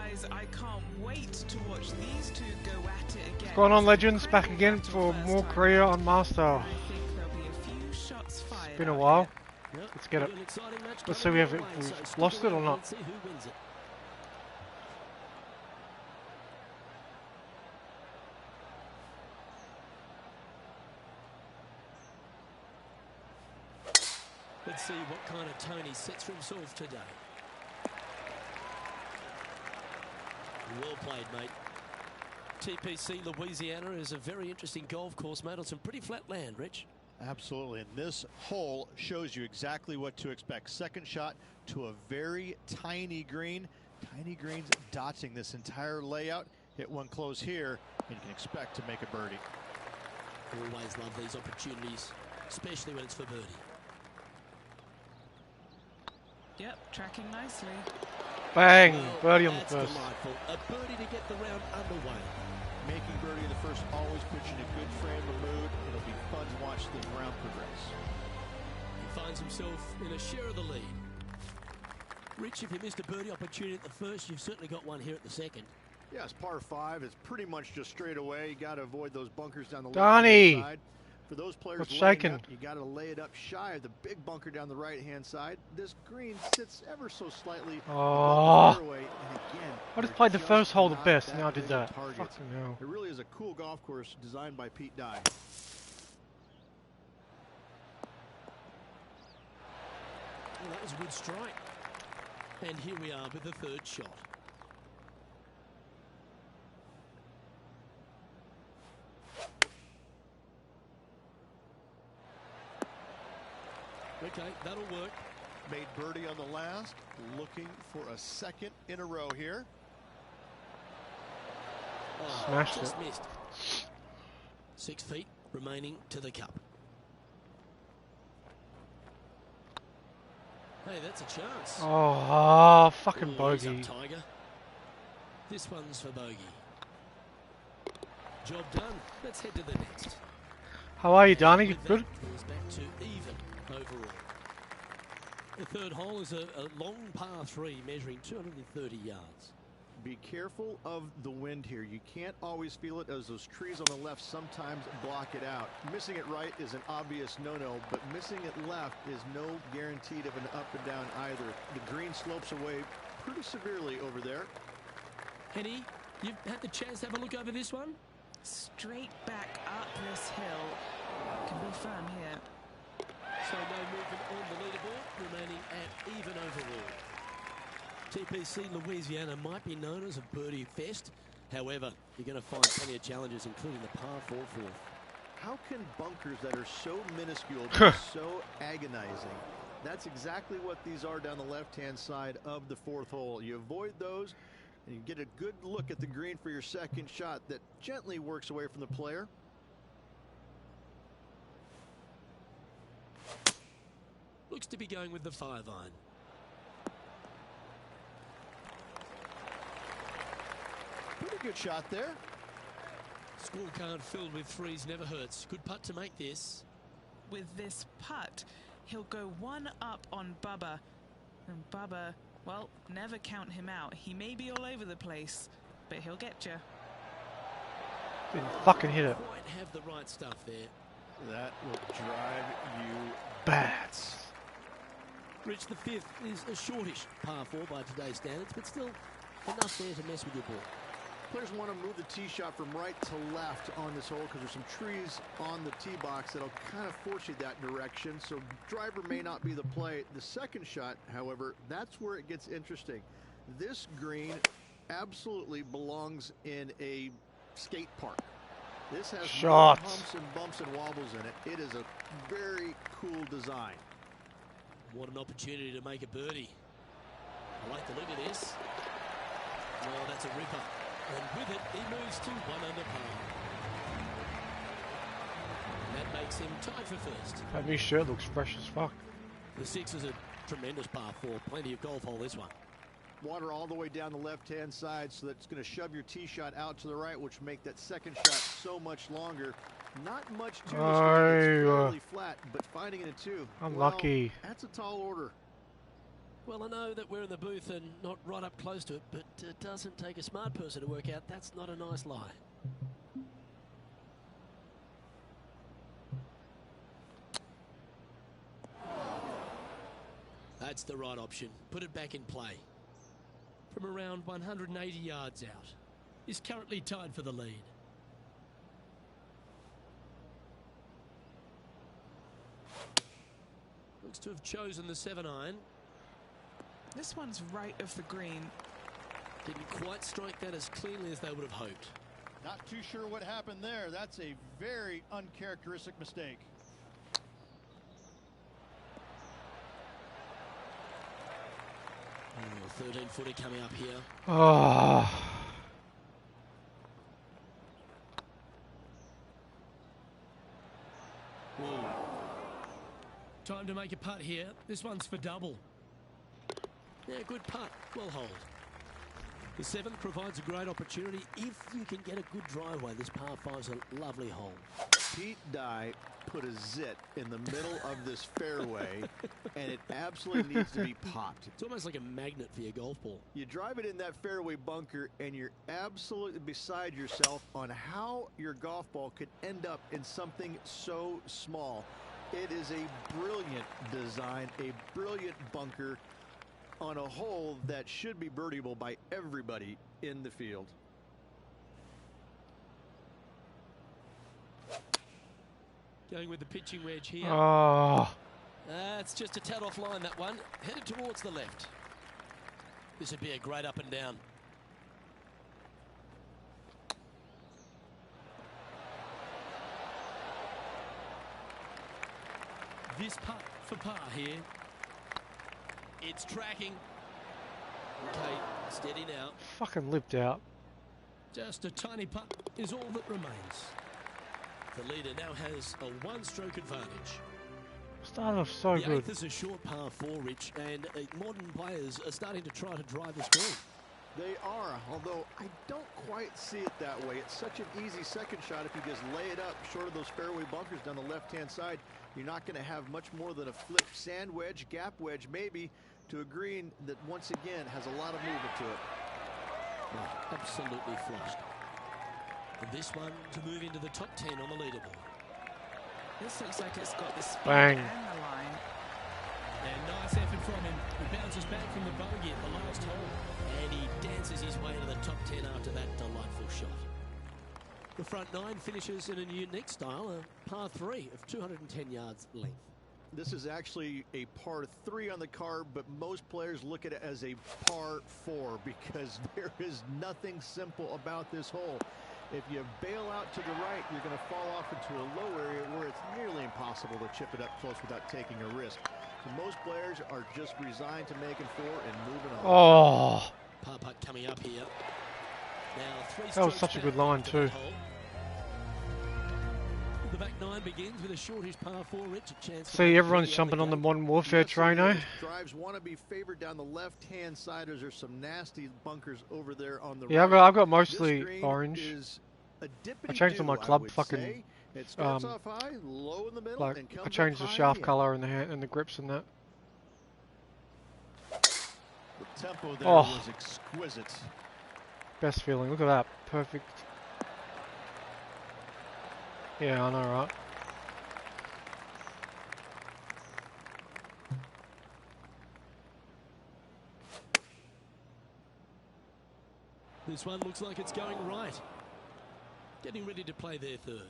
guys, I can't wait to watch these two go at it again. What's going on, legends? Back again for more career on Master. I think there'll be a few shots fired. It's been a while. Let's get it. Let's see if we've lost it or not. Let's see what kind of tone he sets for himself today. Well played, mate. TPC Louisiana is a very interesting golf course, mate, on some pretty flat land, Rich. Absolutely, and this hole shows you exactly what to expect. Second shot to a very tiny green. Tiny greens dotting this entire layout. Hit one close here, and you can expect to make a birdie. Always love these opportunities, especially when it's for birdie. Yep, tracking nicely. Bang! Birdie on the first. Delightful. A birdie to get the round underway. Making birdie in the first always puts you in a good frame of mood. It'll be fun to watch the round progress. He finds himself in a share of the lead. Rich, if you missed a birdie opportunity at the first, you've certainly got one here at the second. Yeah, it's par 5. It's pretty much just straight away. You got to avoid those bunkers down the Donnie. left-hand side. For those players What's laying shaking? up, you got to lay it up shy of the big bunker down the right-hand side. This green sits ever so slightly above the fairway, and again, I just played the first hole the best, and now I did that. Fucking hell. It really is a cool golf course designed by Pete Dye. Well, that was a good strike. And here we are with the third shot. Okay, that'll work. Made birdie on the last, looking for a second in a row here. Oh, Smashed just it. missed. 6 feet remaining to the cup. Hey, that's a chance. Oh, fucking Ooh, he's bogey. up, Tiger. This one's for bogey. Job done. Let's head to the next. How are you, Donnie? With Good? that, he's back to even overall. The third hole is a long par 3 measuring 230 yards. Be careful of the wind here. You can't always feel it as those trees on the left sometimes block it out. Missing it right is an obvious no-no, but missing it left is no guaranteed of an up and down either. The green slopes away pretty severely over there. Henny, you've had the chance to have a look over this one? Straight back up this hill. Can be firm here. So no movement on the leaderboard, remaining at even overall. TPC Louisiana might be known as a birdie fest. However, you're going to find plenty of challenges, including the par 4 fourth. How can bunkers that are so minuscule be so agonizing? That's exactly what these are down the left-hand side of the fourth hole. You avoid those, and you get a good look at the green for your second shot that gently works away from the player. Looks to be going with the 5-iron. Pretty good shot there. Scorecard filled with threes never hurts. Good putt to make this. With this putt, he'll go one up on Bubba. And Bubba, well, never count him out. He may be all over the place, but he'll get you. Didn't fucking hit it. Quite have the right stuff there. That will drive you Bats. Rich, the fifth is a shortish par 4 by today's standards, but still enough there to mess with your ball. Players want to move the tee shot from right to left on this hole because there's some trees on the tee box that'll kind of force you that direction, so driver may not be the play. The second shot, however, that's where it gets interesting. This green absolutely belongs in a skate park. This has no humps and bumps and wobbles in it. It is a very cool design. What an opportunity to make a birdie. I like the look of this. Oh, that's a ripper. And with it, he moves to 1 under par. And that makes him tied for first. That new shirt looks fresh as fuck. The 6 is a tremendous par 4. Plenty of golf hole, this one. Water all the way down the left-hand side, so that's going to shove your tee shot out to the right, which make that second shot so much longer. Not much to this one. It's fairly flat, but finding it in 2. Unlucky. Well, that's a tall order. Well, I know that we're in the booth and not right up close to it, but it doesn't take a smart person to work out that's not a nice lie. That's the right option. Put it back in play. From around 180 yards out. He's currently tied for the lead. Looks to have chosen the 7-iron. This one's right of the green. Didn't quite strike that as cleanly as they would have hoped. Not too sure what happened there. That's a very uncharacteristic mistake. Oh, 13-footer coming up here. Oh. Whoa. Time to make a putt here. This one's for double. Yeah, good putt. Well hold. The 7th provides a great opportunity if you can get a good driveway. This par 5's a lovely hole. Pete Dye put a zit in the middle of this fairway, and it absolutely needs to be popped. It's almost like a magnet for your golf ball. You drive it in that fairway bunker, and you're absolutely beside yourself on how your golf ball could end up in something so small. It is a brilliant design, a brilliant bunker on a hole that should be birdieable by everybody in the field. Going with the pitching wedge here. Oh. It's just a tad off line, that one. Headed towards the left. This would be a great up and down. This putt for par here. It's tracking. Okay, steady now. Fucking lipped out. Just a tiny putt is all that remains. The leader now has a one-stroke advantage. Started off so the good. 8th is a short par 4, Rich, and modern players are starting to try to drive this green. They are, although I don't quite see it that way. It's such an easy second shot if you just lay it up short of those fairway bunkers down the left-hand side. You're not going to have much more than a flip sand wedge, gap wedge maybe, to a green that once again has a lot of movement to it. Oh, absolutely flushed. And this one to move into the top 10 on the leaderboard. This looks like it's got the speed Bang. and the line. And nice effort from him. He bounces back from the bogey at the last hole. And he dances his way to the top 10 after that delightful shot. The front 9 finishes in a unique style, a par 3 of 210 yards length. This is actually a par 3 on the card, but most players look at it as a par 4 because there is nothing simple about this hole. If you bail out to the right, you're going to fall off into a low area where it's nearly impossible to chip it up close without taking a risk. So most players are just resigned to making 4 and moving on. Oh. Par putt coming up here. Now 3 That was such a good line too. The back 9 begins with a shortish par 4, Rich, a chance. See, everyone's jumping on the Modern Warfare train, eh? Drives want to be favored down the left-hand side as there's some nasty bunkers over there on the Yeah, right. I've got mostly orange. I changed all my club fucking it starts off high, low in the middle, like and comes I changed the up high shaft in the color and the hand and the grips and that. The tempo there Oh. was exquisite. Best feeling. Look at that. Perfect. Yeah, I know, right? This one looks like it's going right. Getting ready to play their 3rd.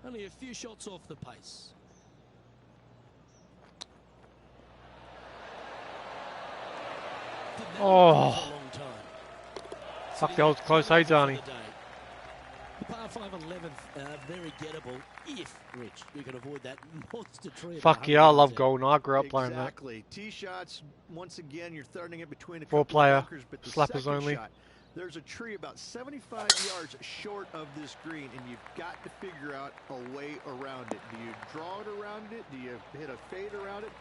Only a few shots off the pace. Didn't have it Oh. for a long time. Fuck, that was close, hey, Darnie? The par 5 and 11th, very gettable if, Rich, you can avoid that monster tree. Fuck yeah, I love golden. I grew up playing that. Exactly. Tee shots, once again, you're throwing it between a Four couple player, of bunkers, but the slappers second only. shot, there's a tree about 75 yards short of this green, and you've got to figure out a way around it. Do you draw it around it? Do you hit a fade around it?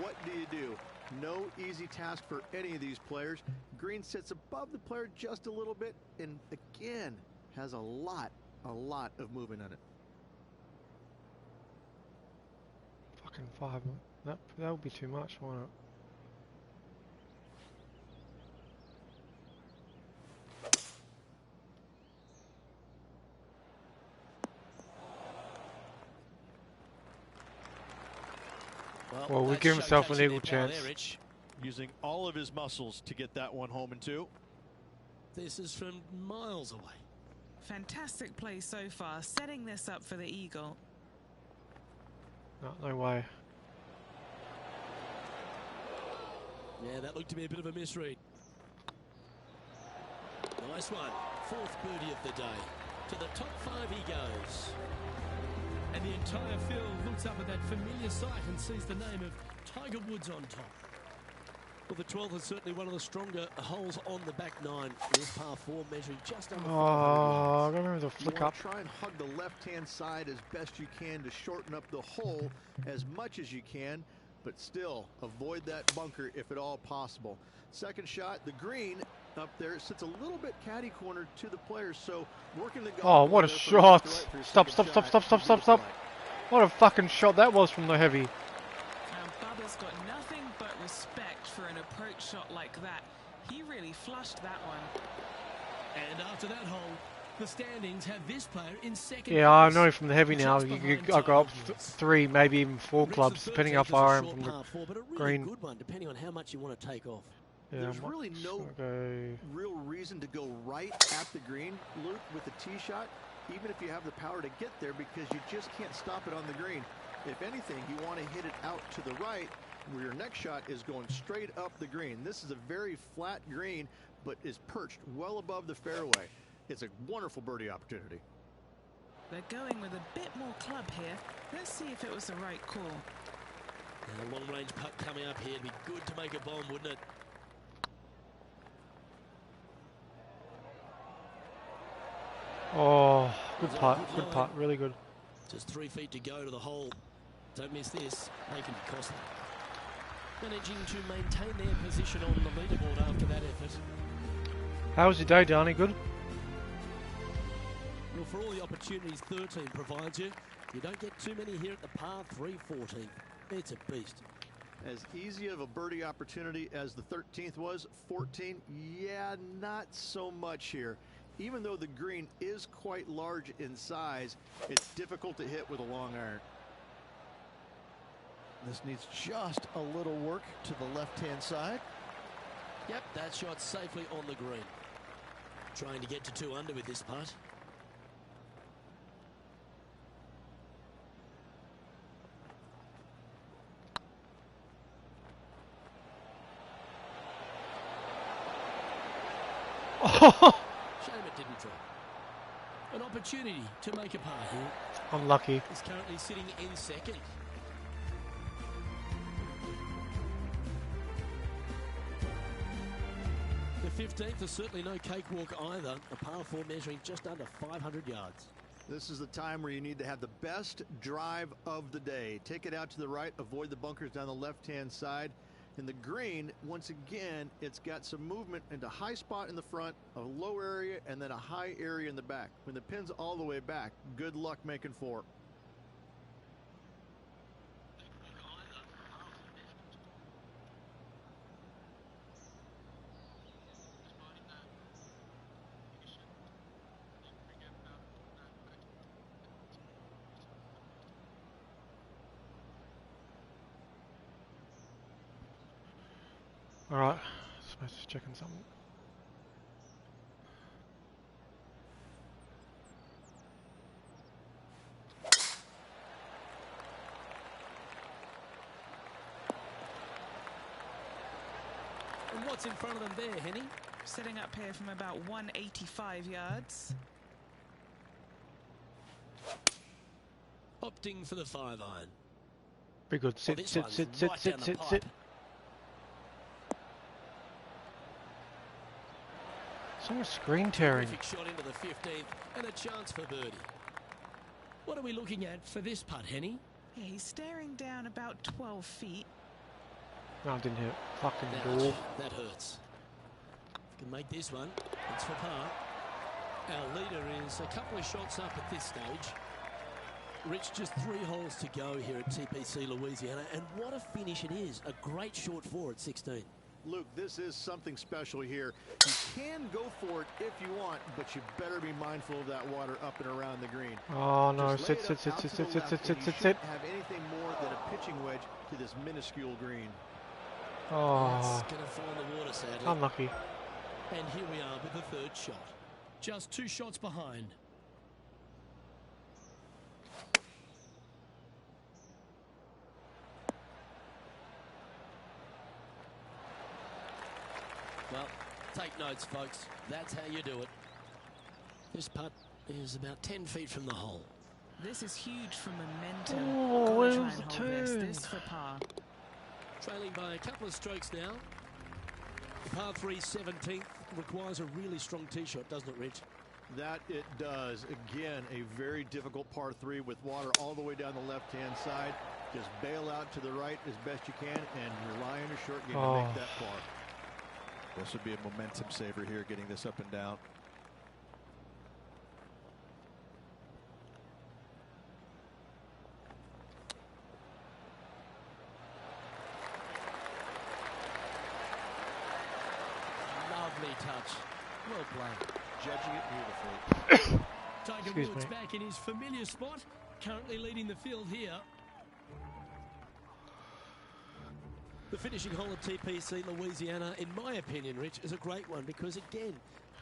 What do you do? No easy task for any of these players. Green sits above the player just a little bit, and again, has a lot of movement on it. Fucking 5. That would be too much, won't it? Well, we give himself an eagle chance. There, Rich. Using all of his muscles to get that one home in 2. This is from miles away. Fantastic play so far, setting this up for the eagle. No way. Yeah, that looked to be a bit of a misread. Nice one. 4th birdie of the day. To the top 5 he goes. And the entire field looks up at that familiar sight and sees the name of Tiger Woods on top. Well, the 12th is certainly one of the stronger holes on the back 9. This par 4 measuring just under 400 Oh, yards. I remember the flick up. Try and hug the left-hand side as best you can to shorten up the hole as much as you can, but still avoid that bunker if at all possible. Second shot, the green up there sits a little bit caddy cornered to the players, so working the golf. Oh, what a shot! Stop. What a fucking shot that was from the heavy. Now Bubba's got nothing but respect for an approach shot like that. He really flushed that one. And after that hole, the standings have this player in second. Yeah, I place. know from the heavy now. Just I behind got up Tiger Woods. 3, maybe even 4 Rich, clubs, the depending how 13th is far I a am short from the par 4, but a really green. good one, depending on how much you want to take off. Yeah, There's really no go. real reason to go right at the green, Luke, with the tee shot, even if you have the power to get there, because you just can't stop it on the green. If anything, you want to hit it out to the right, where your next shot is going straight up the green. This is a very flat green, but is perched well above the fairway. It's a wonderful birdie opportunity. They're going with a bit more club here. Let's see if it was the right call. And a long-range putt coming up here. It'd be good to make a bomb, wouldn't it? Oh, good putt, really good. Just 3 feet to go to the hole. Don't miss this. They can be costly. Managing to maintain their position on the leaderboard after that effort. How was your day, Darnie? Good? Well, for all the opportunities 13 provides you, you don't get too many here at the par 3 14. It's a beast. As easy of a birdie opportunity as the 13th was, 14, yeah, not so much here. Even though the green is quite large in size, it's difficult to hit with a long iron. This needs just a little work to the left-hand side. Yep, that shot safely on the green. Trying to get to 2 under with this putt. Shame it didn't drop. An opportunity to make a par here. Unlucky. He's currently sitting in second. The 15th is certainly no cakewalk either. A par 4 measuring just under 500 yards. This is the time where you need to have the best drive of the day. Take it out to the right, avoid the bunkers down the left-hand side. In the green, once again, it's got some movement into high spot in the front, a low area, and then a high area in the back. When the pin's all the way back, good luck making 4. Alright, supposed to checking something. And what's in front of them there, Henny? Setting up here from about 185 yards. Opting for the 5-iron. Be good. Sit, this sit, one's sit, right sit, down sit, the sit, pipe. sit. So much screen tearing. Terrific shot into the 15th and a chance for birdie. What are we looking at for this putt, Henny? Yeah, he's staring down about 12 feet. No, I didn't hit it. Fucking Ouch, ball. that hurts. Can make this one. It's for par. Our leader is a couple of shots up at this stage. Rich, just 3 holes to go here at TPC Louisiana, and what a finish it is. A great short 4 at 16. Luke, this is something special here. You can go for it if you want, but you better be mindful of that water up and around the green. Oh no, Just sit, lay it sit, up sit, out sit, to sit, the sit, left, sit, and sit, you sit, shouldn't sit. have anything more than a pitching wedge to this minuscule green. Oh, It's going to fall in the water, sadly. unlucky. And here we are with the third shot. Just 2 shots behind. Well, take notes, folks. That's how you do it. This putt is about 10 feet from the hole. This is huge for momentum. Oh, Gotta where's try and the hold this. turn? This for par. Trailing by a couple of strokes now. The par 3 17th requires a really strong tee shot, doesn't it, Rich? That it does. Again, a very difficult par 3 with water all the way down the left-hand side. Just bail out to the right as best you can and rely on your short game to make that par. This would be a momentum saver here, getting this up and down. Lovely touch. Well played. Judging it beautifully. Tiger Excuse Woods me. back in his familiar spot, currently leading the field here. The finishing hole at TPC Louisiana, in my opinion, Rich, is a great one because, again,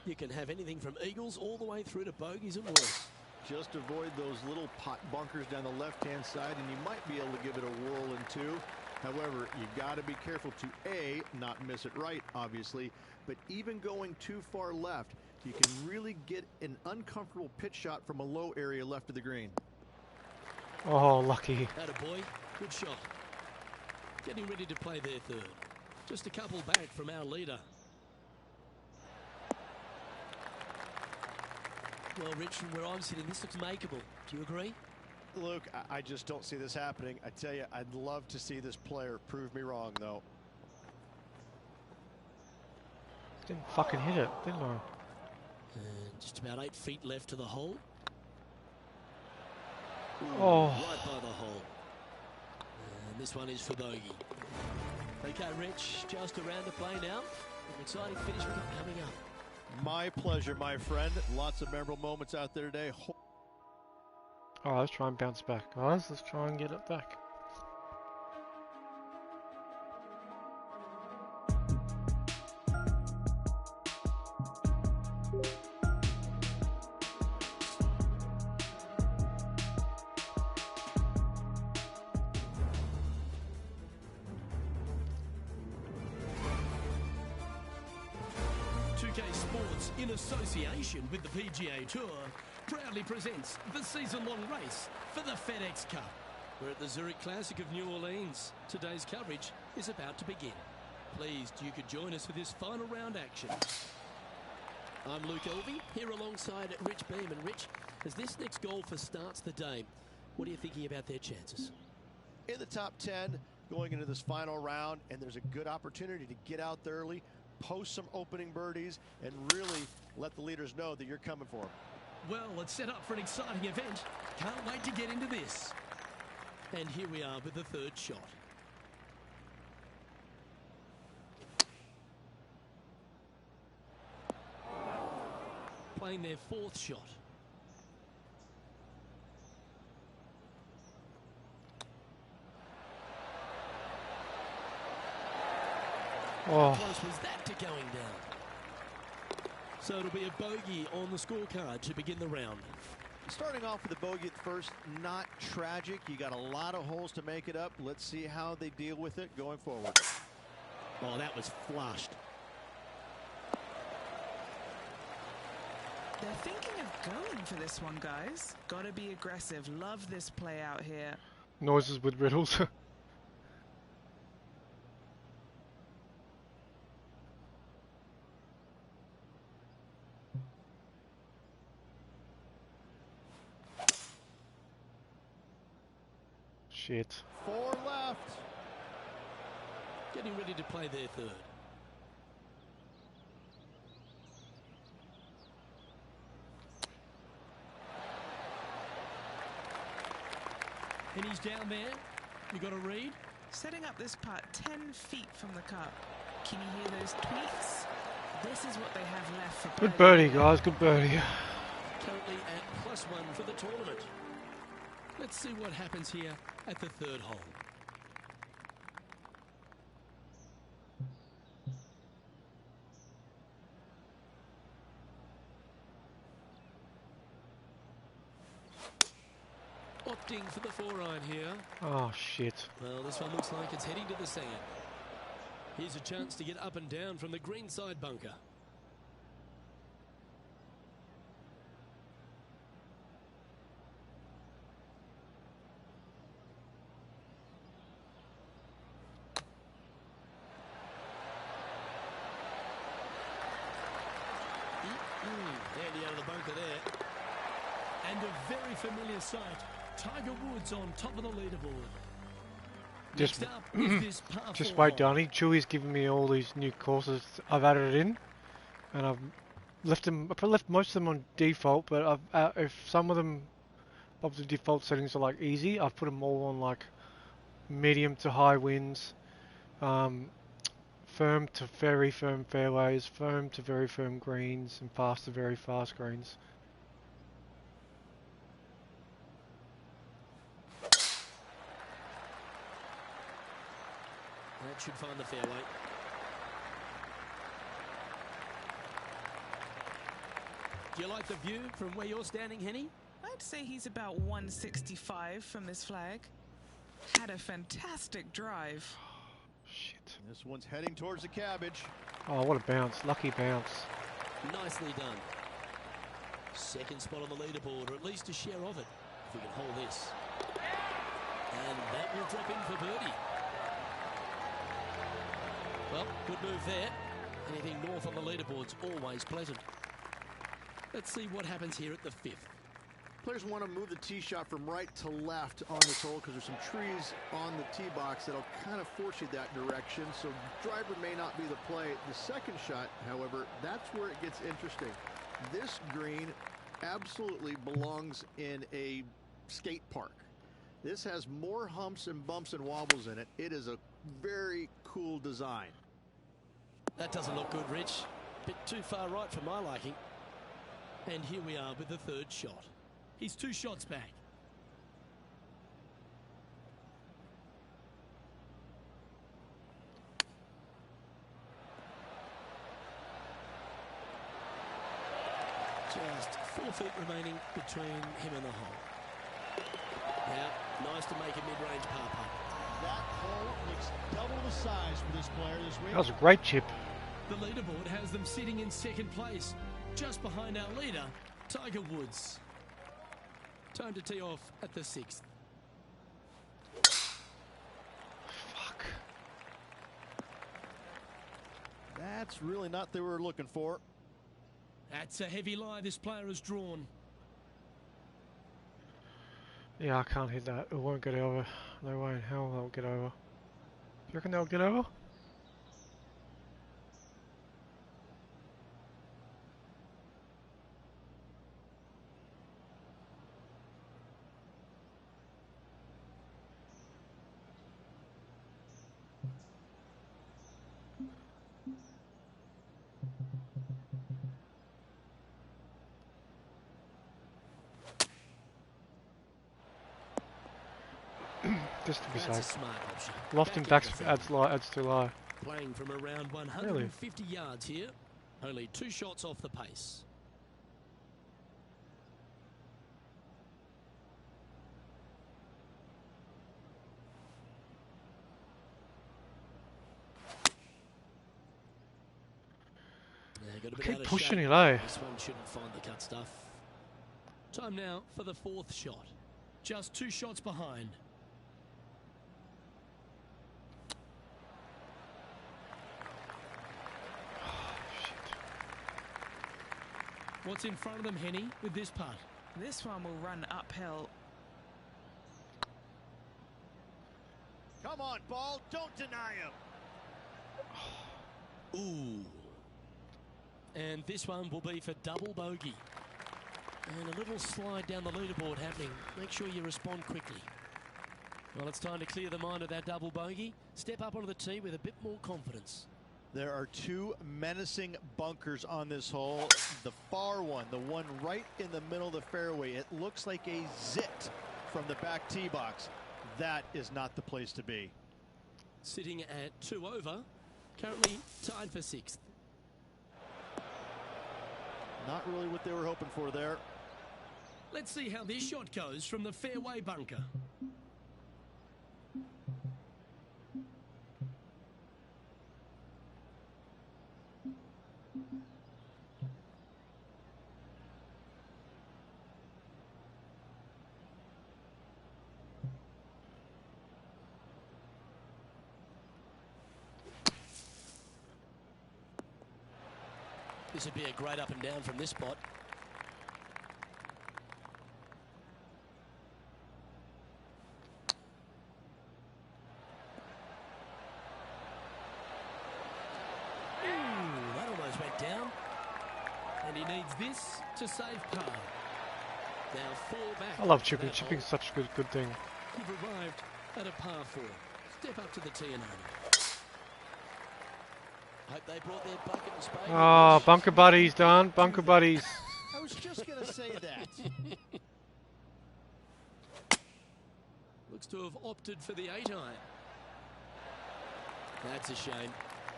you can have anything from eagles all the way through to bogeys and worse. Just avoid those little pot bunkers down the left-hand side, and you might be able to give it a whirl in 2. However, you got to be careful to A, not miss it right, obviously, but even going too far left, you can really get an uncomfortable pitch shot from a low area left of the green. Oh, lucky. Attaboy, good shot. Getting ready to play their third. Just a couple back from our leader. Well, Rich, from where I'm sitting, this looks makeable. Do you agree? Luke, I just don't see this happening. I tell you, I'd love to see this player prove me wrong, though. Didn't fucking hit it, didn't I? And just about 8 feet left to the hole. Oh. Right by the hole. And this one is for bogey. Okay, Rich, just around to play now. An exciting finish we've got coming up. My pleasure, my friend. Lots of memorable moments out there today. Oh, let's try and bounce back, guys. Let's try and get it back. Sports, in association with the PGA Tour, proudly presents the season-long race for the FedEx Cup. We're at the Zurich Classic of New Orleans. Today's coverage is about to begin. Pleased you could join us for this final round action. I'm Luke Elvey, here alongside Rich Beam. And Rich, as this next golfer starts the day, what are you thinking about their chances? In the top 10 going into this final round, and there's a good opportunity to get out there early, post some opening birdies, and really let the leaders know that you're coming for them. Well, it's set up for an exciting event. Can't wait to get into this. And here we are with the third shot. Playing their fourth shot. Oh. How close was that to going down? So it'll be a bogey on the scorecard to begin the round. Starting off with a bogey at first, not tragic. You got a lot of holes to make it up. Let's see how they deal with it going forward. Oh, that was flushed. They're thinking of going for this one, guys. Gotta be aggressive. Love this play out here. Noises with riddles. Shit. 4 left. Getting ready to play their third. And he's down there. You got a read? Setting up this putt 10 feet from the cup. Can you hear those tweets? This is what they have left for Good birdie, guys. Good birdie. Currently at +1 for the tournament. Let's see what happens here at the third hole. Opting for the 4-iron here. Oh, shit. Well, this one looks like it's heading to the sand. Here's a chance to get up and down from the green side bunker. Handy out of the bunker there. And a very familiar sight. Tiger Woods on top of the leaderboard. Just, Next up is this par just 4 wait, hole. Donny. Chewy's given me all these new courses I've added in, and I've left them. I probably left most of them on default, but I've if some of them, of the default settings are like easy, I've put them all on like medium to high winds, firm to very firm fairways, firm to very firm greens, and fast to very fast greens. That should find the fairway. Do you like the view from where you're standing, Henny? I'd say he's about 165 from this flag. Had a fantastic drive. Shit. This one's heading towards the cabbage. Oh, what a bounce. Lucky bounce. Nicely done. Second spot on the leaderboard, or at least a share of it, if we can hold this. And that will drop in for birdie. Well, good move there. Anything north on the leaderboard's always pleasant. Let's see what happens here at the fifth. Players want to move the tee shot from right to left on this hole because there's some trees on the tee box that'll kind of force you that direction, so driver may not be the play. The second shot, however, that's where it gets interesting. This green absolutely belongs in a skate park. This has more humps and bumps and wobbles in it. It is a very cool design. That doesn't look good, Rich. Bit too far right for my liking. And here we are with the third shot. He's 2 shots back. Just 4 feet remaining between him and the hole. Now, nice to make a mid-range par putt. That hole looks double the size for this player this week. That was a great chip. The leaderboard has them sitting in second place, just behind our leader, Tiger Woods. Time to tee off at the 6th. Fuck. That's really not what they were looking for. That's a heavy lie this player has drawn. Yeah, I can't hit that. It won't get over. No way in hell they'll get over. You reckon they'll get over? Just to be That's a safe. smart option. Lofting Back back into the adds too low. Playing from around 150 yards here. Only 2 shots off the pace. Yeah, got a bit Keep out of pushing shape. it, eh? This one shouldn't find the cut stuff. Time now for the 4th shot. Just 2 shots behind. What's in front of them, Henny, with this putt? This one will run uphill. Come on, ball. Don't deny him. Ooh. And this one will be for double bogey. And a little slide down the leaderboard happening. Make sure you respond quickly. Well, it's time to clear the mind of that double bogey. Step up onto the tee with a bit more confidence. There are two menacing bunkers on this hole. The far one, the one right in the middle of the fairway, it looks like a zit from the back tee box. That is not the place to be. Sitting at 2 over, currently tied for 6th. Not really what they were hoping for there. Let's see how this shot goes from the fairway bunker. This would be a great up and down from this spot. Ooh, that almost went down. And he needs this to save par. Now 4 back. I love chipping. Chipping's such a good thing. You've arrived at a par 4. Step up to the tee and over. Hope they brought their bucket and spade. Oh, bunker buddies, Don. Bunker buddies. I was just going to say that. Looks to have opted for the 8-iron. That's a shame.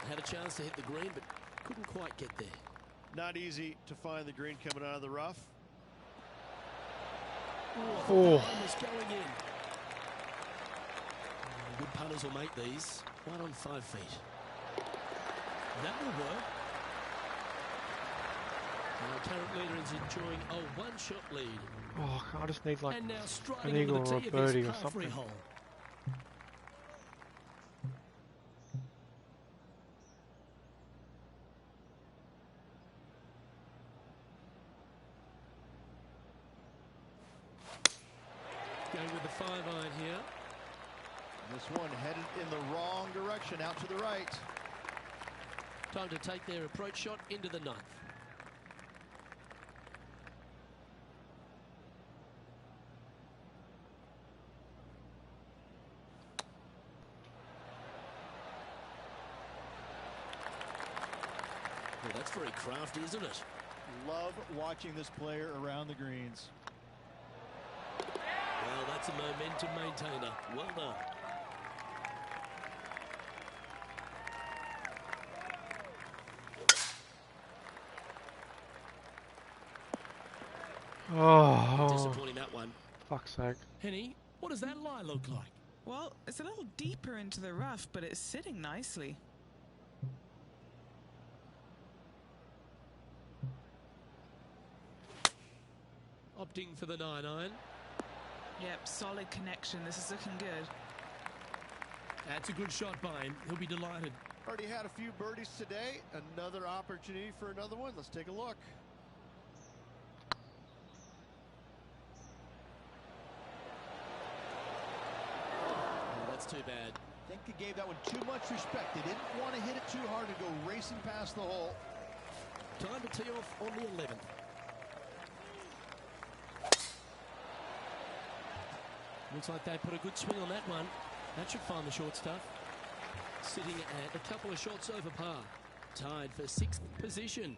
Had a chance to hit the green, but couldn't quite get there. Not easy to find the green coming out of the rough. Oh. Was going in. Good punters will make these. 1 on 5 feet. That will work. Our current leader is enjoying a 1-shot lead. Oh, I just need like And now an striding eagle onto or the a tee of birdie this or par 3 something. hole. Going with the 5-iron here. This one headed in the wrong direction, out to the right. Time to take their approach shot into the 9th. Well, that's very crafty, isn't it? Love watching this player around the greens. Well, that's a momentum maintainer. Well done. Oh, Disappointing that one. fuck's sake. Henny, what does that lie look like? Well, it's a little deeper into the rough, but it's sitting nicely. Opting for the 9-iron. Yep, solid connection. This is looking good. That's a good shot by him. He'll be delighted. Already had a few birdies today. Another opportunity for another one. Let's take a look. Oh, that's too bad. I think they gave that one too much respect. They didn't want to hit it too hard and go racing past the hole. Time to tee off on the 11th. Looks like they put a good swing on that one. That should find the short stuff. Sitting at a couple of shots over par. Tied for 6th position.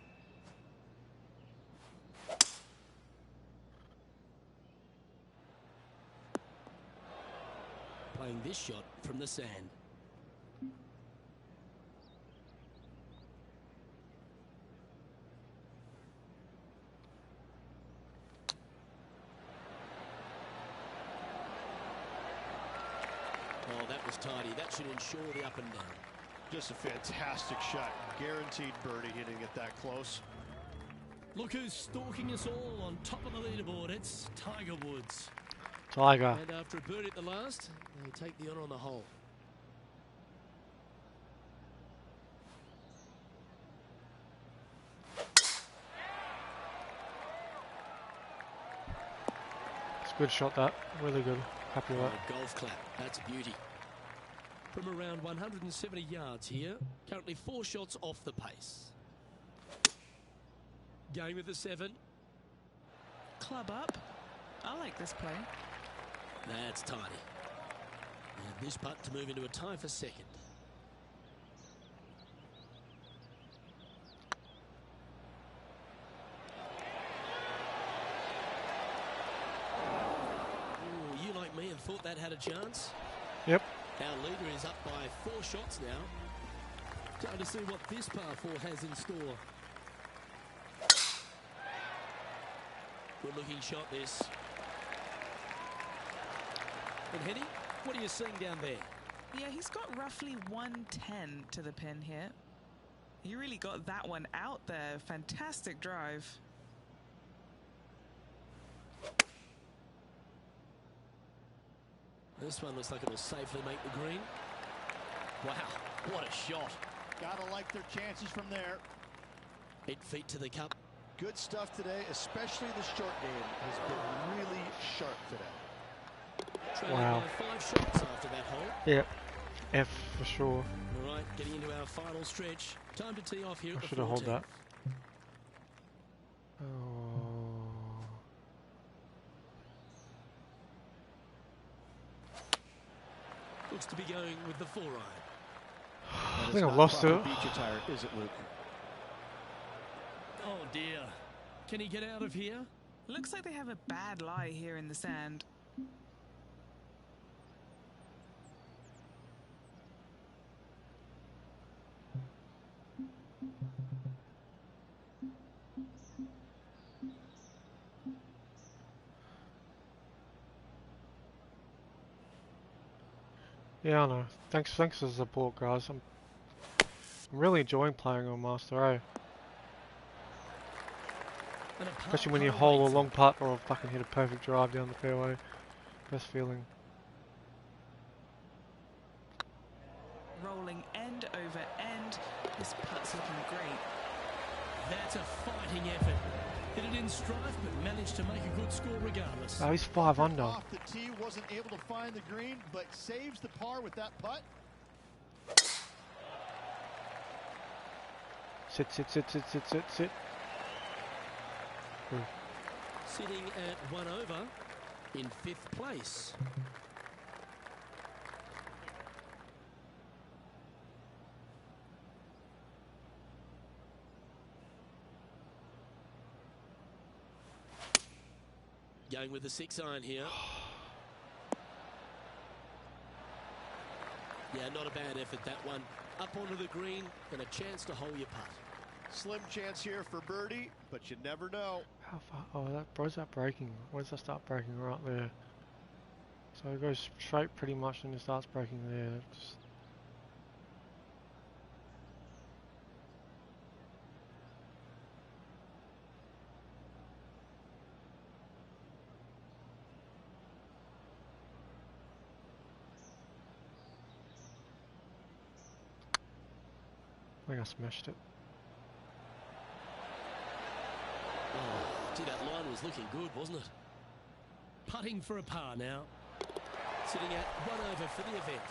Playing this shot from the sand. Oh, that was tidy. That should ensure the up and down. Just a fantastic shot. Guaranteed birdie hitting it that close. Look who's stalking us all on top of the leaderboard. It's Tiger Woods. Tiger. And after a birdie at the last, they take the honour on the hole. It's a good shot, that. Really good. Happy with that. A golf clap. That's a beauty. From around 170 yards here. Currently 4 shots off the pace. Going with the 7. Club up. I like this play. That's tidy. And this putt to move into a tie for 2nd. thought that had a chance. Yep. Our leader is up by 4 shots now. Time to see what this par 4 has in store. Good looking shot this. And Henny, what are you seeing down there? Yeah, he's got roughly 110 to the pin here. He really got that one out there. Fantastic drive. This one looks like it'll safely make the green. Wow, what a shot. Gotta like their chances from there. 8 feet to the cup. Good stuff today, especially the short game has been really sharp today. Trailing Wow. by 5 shots after that hole. Yep. F for sure. All right, getting into our final stretch. Time to tee off here at I the should have hold 14th. that. Oh. Looks to be going with the 4-iron. I think I've lost it. Beach attire, is it, Luke? Oh dear. Can he get out of here? Looks like they have a bad lie here in the sand. Yeah, I know. Thanks for the support, guys. I'm really enjoying playing on Master A. And a par Especially when you par hole a waiting. long putt or fucking hit a perfect drive down the fairway. Best feeling. Rolling end over end. This putt's looking great. That's a fighting effort. Hit it in strife, but managed to make a good score regardless. Oh, he's 5 under. Off the tee, wasn't able to find the green, but saves the par with that putt. Sit. Ooh. Sitting at 1 over in 5th place. Going with the 6-iron here. Yeah, not a bad effort, that one. Up onto the green and a chance to hole your putt. Slim chance here for birdie, but you never know. How far? Oh, where's that breaking? Where's that start breaking? Right there. So it goes straight pretty much and it starts breaking there. Just... I think I smashed it. Oh, gee, that line was looking good, wasn't it? Putting for a par now. Sitting at 1 over for the event.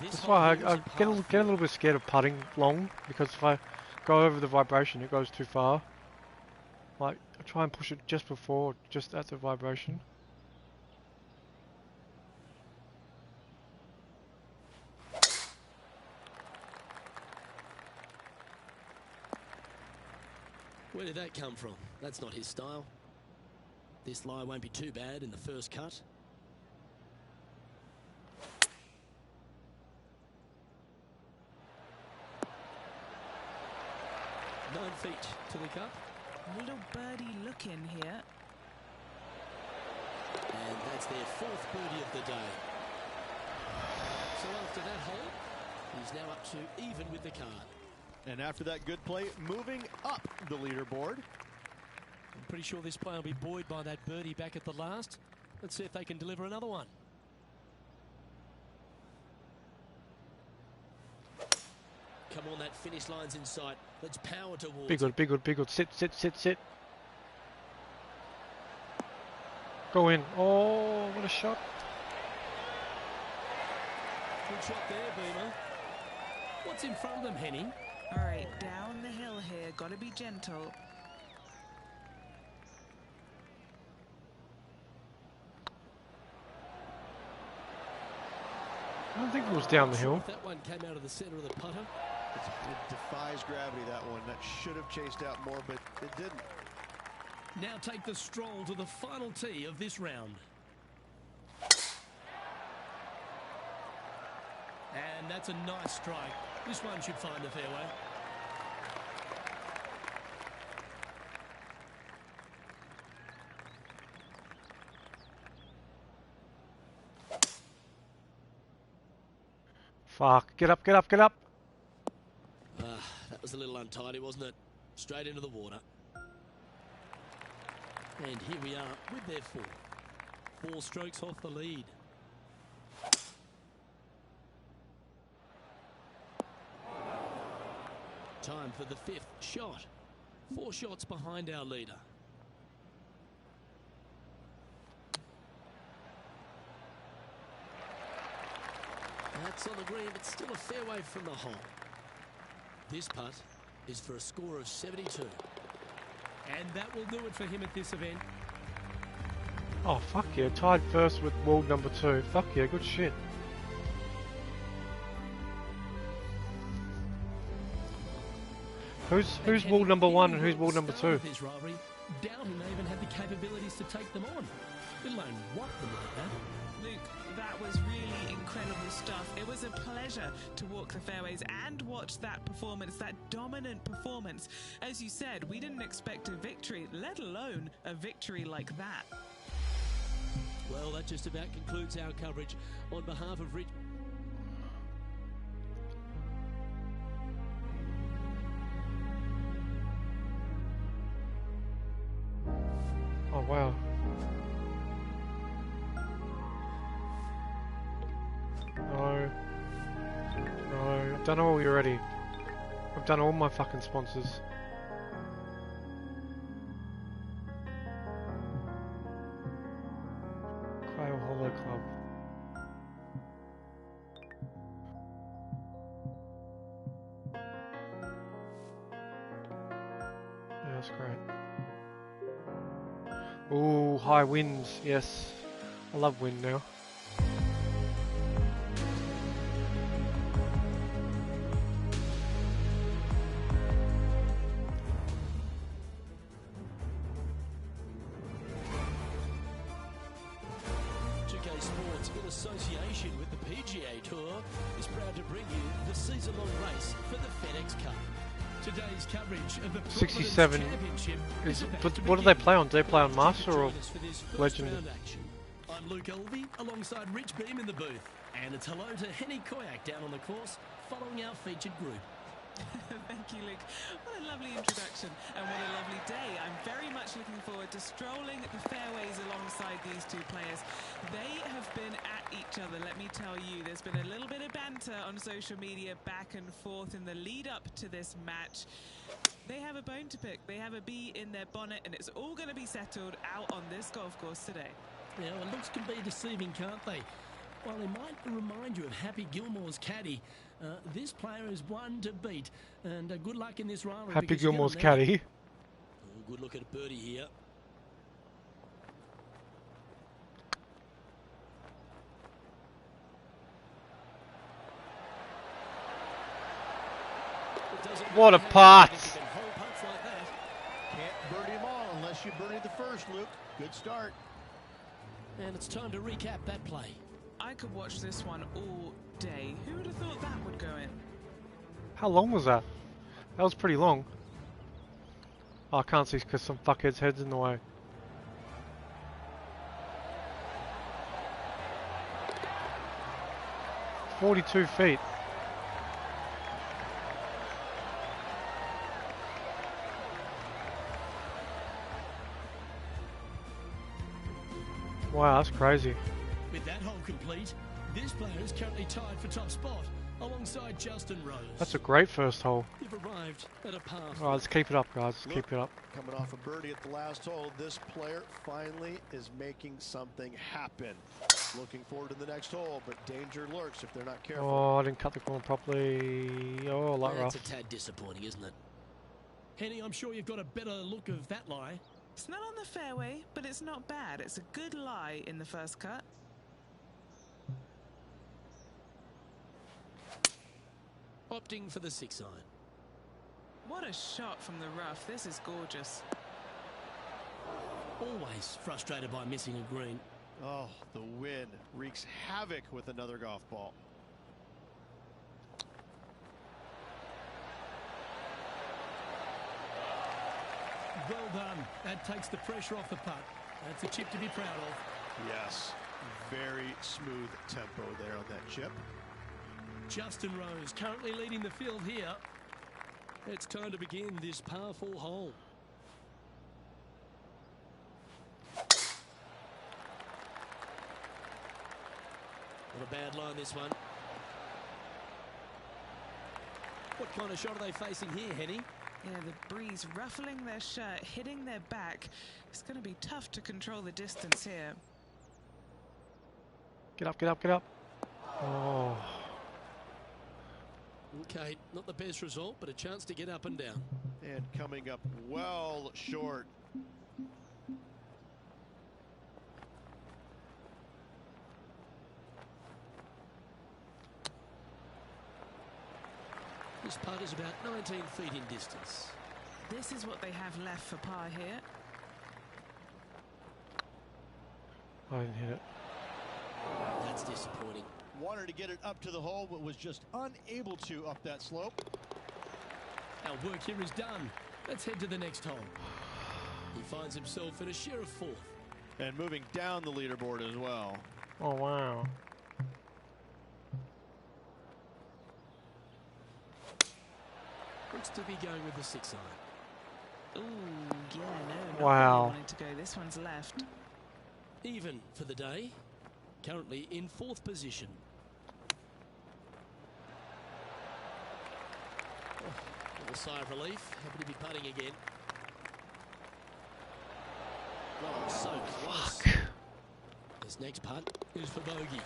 This That's hole why here I is a get par a 4. little bit scared of putting long, because if I go over the vibration it goes too far. Like, I try and push it just before, just at the vibration. Where did that come from? That's not his style. This lie won't be too bad in the first cut. Nine feet to the cup. Little birdie look in here. And that's their 4th birdie of the day. So after that hole, he's now up to even with the card. And after that good play, moving up the leaderboard. I'm pretty sure this player will be buoyed by that birdie back at the last. Let's see if they can deliver another one. Come on, that finish line's in sight. Let's power towards Big it. good. Sit. Go in. Oh, what a shot. Good shot there, Beamer. What's in front of them, Henny? All right, down the hill here. Got to be gentle. I don't think it was down the hill. If that one came out of the center of the putter. It defies gravity, that one. That should have chased out more, but it didn't. Now take the stroll to the final tee of this round. And that's a nice strike. This one should find the fairway. Fuck. Get up, get up, get up. That was a little untidy, wasn't it? Straight into the water. And here we are with their four. 4 strokes off the lead. Time for the 5th shot. 4 shots behind our leader. That's on the green, but still a fairway from the hole. This putt is for a score of 72. And that will do it for him at this event. Oh, fuck yeah. Tied first with world number 2. Fuck yeah, good shit. Who's world number 1 and who's world number 2? This rivalry, doubting they even had the capabilities to take them on, let alone what them like that. Luke, that was really incredible stuff. It was a pleasure to walk the fairways and watch that performance, that dominant performance. As you said, we didn't expect a victory, let alone a victory like that. Well, that just about concludes our coverage on behalf of Rich. Oh, wow. No. No. I've done all already. I've done all my fucking sponsors. Quail Hollow Club. Yeah, that's great. Ooh, high winds, yes. I love wind now. Sports in association with the PGA Tour is proud to bring you the season-long race for the FedEx Cup. Today's coverage of the 67 Championship is, but what do they play on? Do they play on Master or Legend? I'm Luke Elvey alongside Rich Beam in the booth. And it's hello to Henny Koyak down on the course following our featured group. Thank you, Luke. What a lovely introduction and what a lovely day. I'm very much looking forward to strolling the fairways alongside these two players. They have been at each other, let me tell you. There's been a little bit of banter on social media back and forth in the lead up to this match. They have a bone to pick. They have a bee in their bonnet, and it's all going to be settled out on this golf course today. Yeah, well, looks can be deceiving, can't they? While they might remind you of Happy Gilmore's caddy, this player is one to beat. And good luck in this rivalry. Happy Gilmore's caddy. Oh, good look at a birdie here. What a putt! Can't birdie them all unless you birdie the first, Luke. Good start. And it's time to recap that play. I could watch this one all day. Who would have thought that would go in? How long was that? That was pretty long. Oh, I can't see because some fuckhead's head's in the way. "42 feet. Wow, that's crazy. With that hole complete, this player is currently tied for top spot alongside Justin Rose. That's a great first hole. You've arrived at a par. Alright, let's keep it up, guys. Let's keep it up. Coming off a birdie at the last hole, this player finally is making something happen. Looking forward to the next hole, but danger lurks if they're not careful. Oh, I didn't cut the corner properly. Oh, light rough. That's a tad disappointing, isn't it? Henny, I'm sure you've got a better look of that lie. It's not on the fairway, but it's not bad. It's a good lie in the first cut. Opting for the 6 iron. What a shot from the rough. This is gorgeous. Always frustrated by missing a green. Oh, the wind wreaks havoc with another golf ball. Well done. That takes the pressure off the putt. That's a chip to be proud of. Yes, very smooth tempo there on that chip. Justin Rose currently leading the field here. It's time to begin this par 4 hole. Not a bad line, this one. What kind of shot are they facing here, Henny? Yeah, the breeze ruffling their shirt, hitting their back. It's going to be tough to control the distance here. Get up, get up, get up. Oh. Okay, not the best result, but a chance to get up and down. And coming up well short. This putt is about 19 feet in distance. This is what they have left for par here. I didn't hit it. That's disappointing. Wanted to get it up to the hole, but was just unable to up that slope. Our work here is done. Let's head to the next hole. He finds himself in a share of 4th. And moving down the leaderboard as well. Oh, wow. Looks to be going with the 6-iron. Ooh, yeah, no, Wow. not where you wanted to go. This one's left. Even for the day. Currently in 4th position. Oh, a little sigh of relief. Happy to be putting again. Oh, so close. This next putt is for bogey.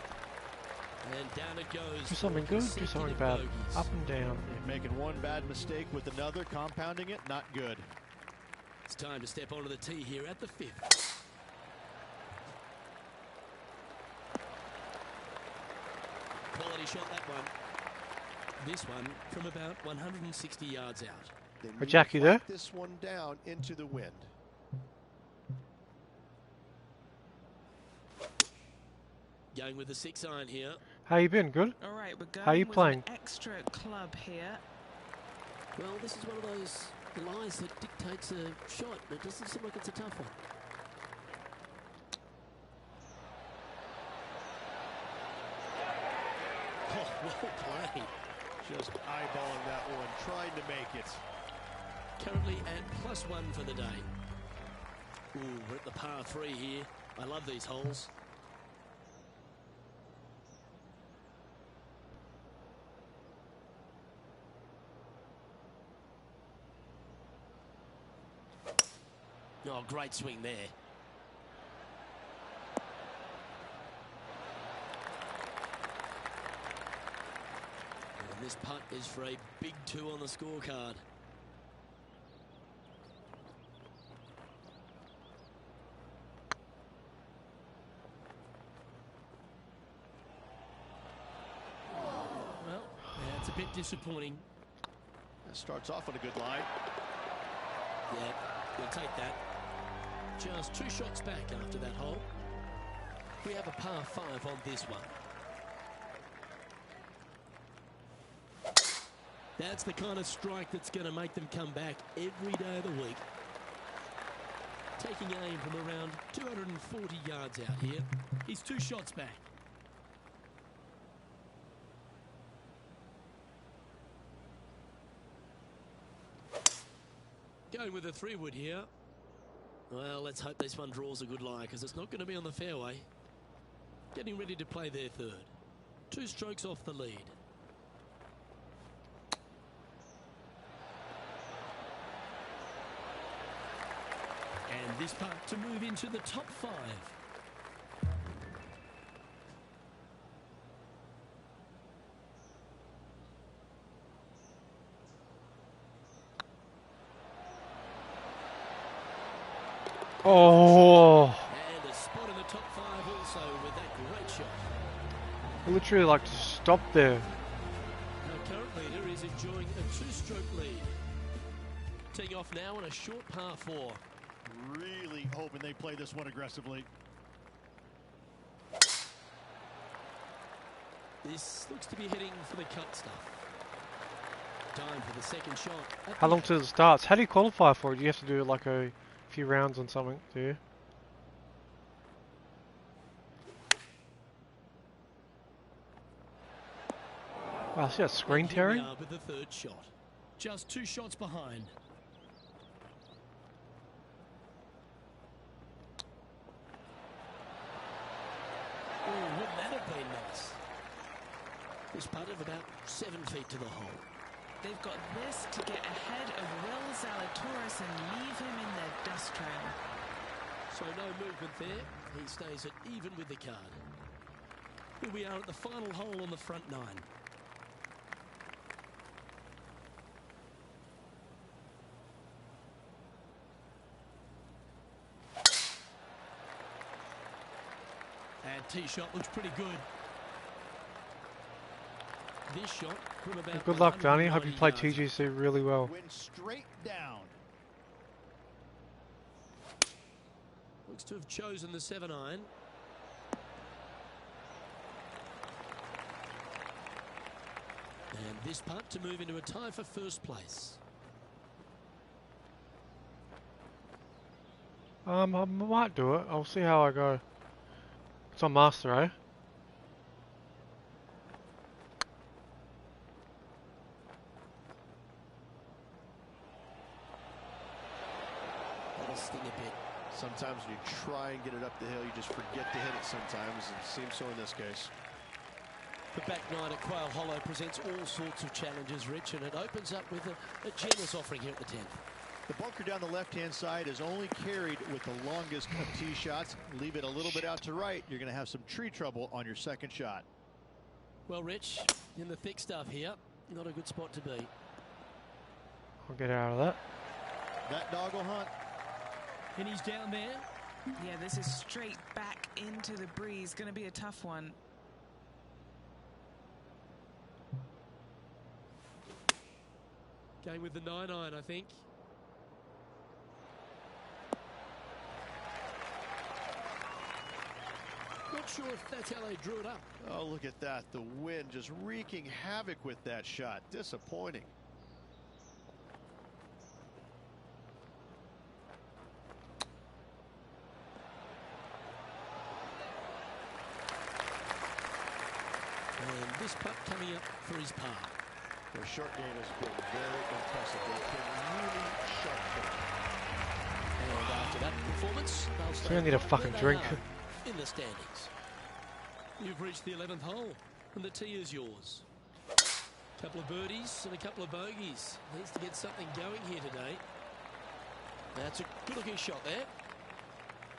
And down it goes. Do something good, do something bad. Up and down. And making one bad mistake with another, compounding it, not good. It's time to step onto the tee here at the 5th. Quality shot, that one. This one from about 160 yards out. They Hey, Jackie there? this one down into the wind. Going with the 6-iron here. How you been? Good? All right, we're going How you with playing? an extra club here. Well, this is one of those lies that dictates a shot. It doesn't seem like it's a tough one. Oh, well played. Just eyeballing that one, trying to make it. Currently at +1 for the day. Ooh, we're at the par 3 here. I love these holes. Oh, great swing there. And this putt is for a big 2 on the scorecard. Well, that's a bit disappointing. That starts off on a good line. Yeah, we'll take that. Just 2 shots back after that hole. We have a par 5 on this one. That's the kind of strike that's going to make them come back every day of the week. Taking aim from around 240 yards out here. He's 2 shots back. Going with a 3-wood here. Well, let's hope this one draws a good lie, because it's not going to be on the fairway. Getting ready to play their 3rd. 2 strokes off the lead. And this putt to move into the top 5. Oh, And a spot in the top 5 also with that great shot. I literally like to stop there. Our current leader is enjoying a 2-stroke lead. Teeing off now on a short par 4. Really hoping they play this one aggressively. This looks to be heading for the cut stuff. time for the second shot. How long till it starts? How do you qualify for it? You have to do like a few rounds on something, do you? Wow, see that screen And here we tearing? are with the third shot. Just 2 shots behind. Oh, wouldn't that have been nice? This putt of about 7 feet to the hole. They've got this to get ahead of Will Zalatoris and leave him in their dust trail. So no movement there. He stays at even with the card. Here we are at the final hole on the front 9. And tee shot looks pretty good. This shot from about Good luck, Danny. 190 Hope you played yards. TGC really well. Went straight down. Looks to have chosen the 7-iron. And this putt to move into a tie for first place. I might do it. I'll see how I go. It's on Master, eh? That'll sting a bit. Sometimes when you try and get it up the hill, you just forget to hit it sometimes, and it seems so in this case. The back 9 at Quail Hollow presents all sorts of challenges, Rich, and it opens up with a generous offering here at the 10th. The bunker down the left-hand side is only carried with the longest of tee shots. Leave it a little bit out to right, you're going to have some tree trouble on your second shot. Well, Rich, in the thick stuff here, not a good spot to be. I'll get out of that. That dog will hunt. And he's down there. Yeah, this is straight back into the breeze. Going to be a tough one. Going with the 9-iron, I think. Not sure if that's how they drew it up. Oh, look at that. The wind just wreaking havoc with that shot. Disappointing. And this putt coming up for his par. Their short game has been very impressive. They can really sharp hit. And after that performance, they'll stay gonna need a right fucking where they drink. are in the standings. You've reached the 11th hole, and the tee is yours. Couple of birdies and a couple of bogeys. Needs to get something going here today. That's a good-looking shot there.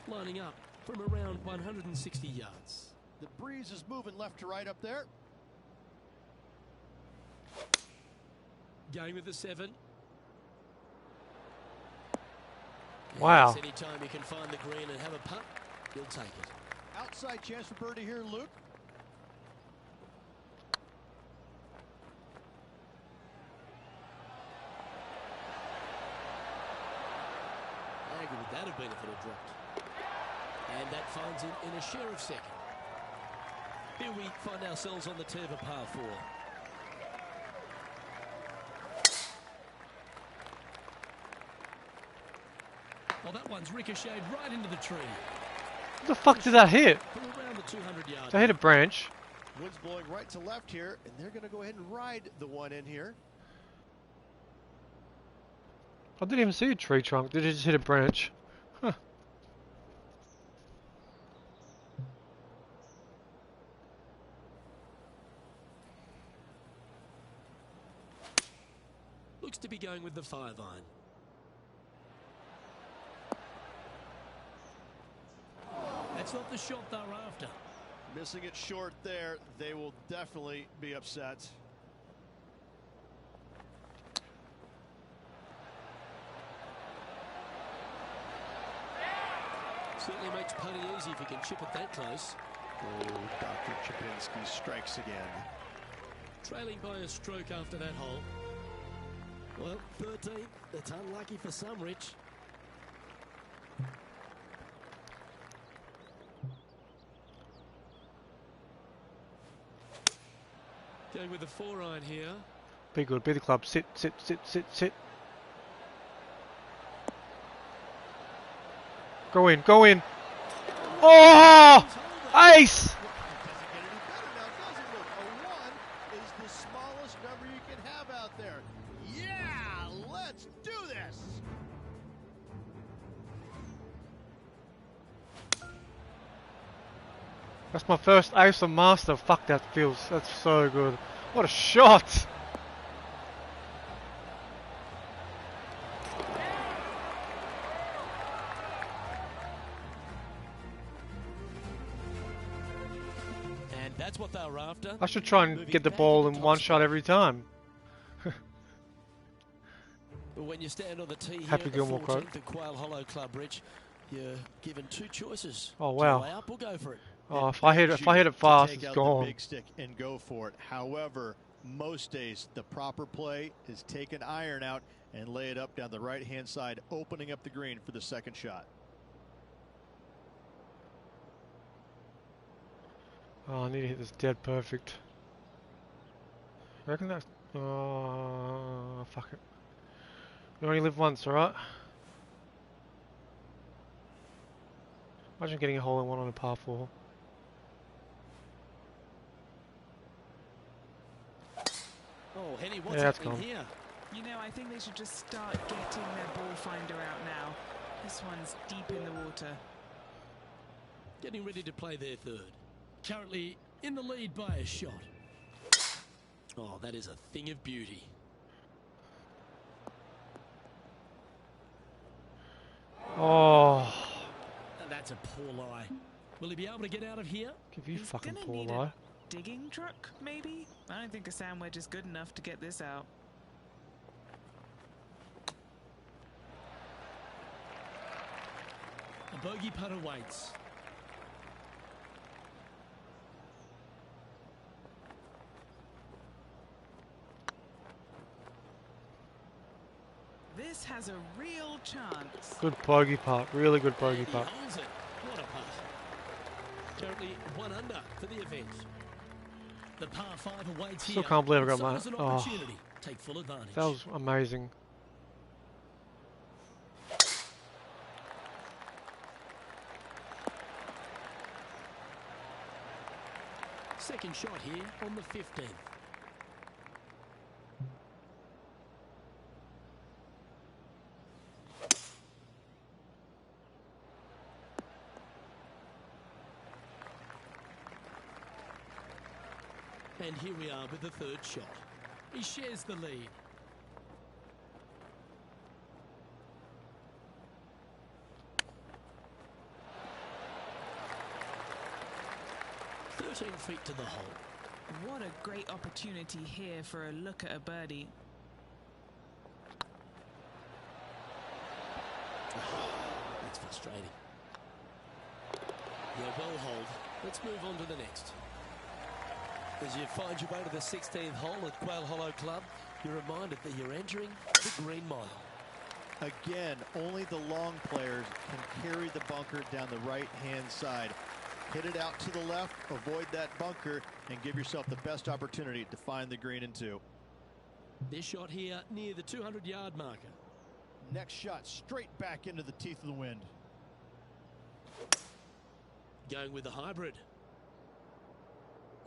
Lining up from around 160 yards. The breeze is moving left to right up there. Going with the 7. Wow. Yes, anytime you can find the green and have a putt, you'll take it. Outside chance for birdie here, Luke. How good would that have been if it had dropped? And that finds him in a share of second. Here we find ourselves on the tee of a par 4. Well, that one's ricocheted right into the tree. What the fuck did that hit? From around the 200 yard. Did I hit a branch? Wind's blowing right to left here, and they're going to go ahead and ride the one in here. I didn't even see a tree trunk. Did it just hit a branch? Huh. Looks to be going with the 5-iron. That's not the shot they're after. Missing it short there. They will definitely be upset. Certainly makes putting easy if you can chip it that close. Oh, Dr. Chapinski strikes again. Trailing by a stroke after that hole. Well, 13. That's unlucky for some, Rich. Going with the 4-iron here. Be good. Be the club. Sit, sit, sit, sit, sit. Go in. Go in. Oh! Ace! It doesn't get any better now, does it, Luke? A 1 is the smallest number you can have out there. Yeah, let's do this. That's my first ace on Master. Fuck, that feels. That's so good. What a shot! And that's what they were after. I should try and Moving get the back ball into in top one spot. shot every time. But when you stand on the tee here Happy at the Gilmore 14th quote. at Quail Hollow Club, Rich, you're given two choices. Oh, To wow. lay up or go for it. Oh, It if I hit begs it you fast, to take it's out gone. the big stick and go for it. However, most days the proper play is take an iron out and lay it up down the right-hand side, opening up the green for the second shot. Oh, I need to hit this dead perfect. I reckon that's... fuck it. You only live once, alright? Imagine getting a hole in one on a par 4. Oh, Henny, what's Yeah, that's happening gone. here? You know, I think they should just start getting their ball finder out now. This one's deep in the water. Getting ready to play their third. Currently in the lead by a shot. Oh, that is a thing of beauty. Oh, And that's a poor lie. Will he be able to get out of here? give you He's fucking gonna poor need lie. a digging truck, maybe? I don't think a sand wedge is good enough to get this out. A bogey putt awaits. This has a real chance. Good bogey putt. Really good bogey And he putt. holds it. What a putt. Currently 1 under for the event. The par 5 awaits Still here. can't believe I got So my- there's an oh. opportunity. Take full advantage. That was amazing. Second shot here on the 15th. And here we are with the third shot. He shares the lead. Feet to the hole. What a great opportunity here for a look at a birdie. That's frustrating. Yeah, well hold. Let's move on to the next. As you find your way to the 16th hole at Quail Hollow Club, you're reminded that you're entering the green mile. Again, only the long players can carry the bunker down the right-hand side. Hit it out to the left, avoid that bunker, and give yourself the best opportunity to find the green in 2. This shot here near the 200-yard marker. Next shot, straight back into the teeth of the wind. Going with the hybrid.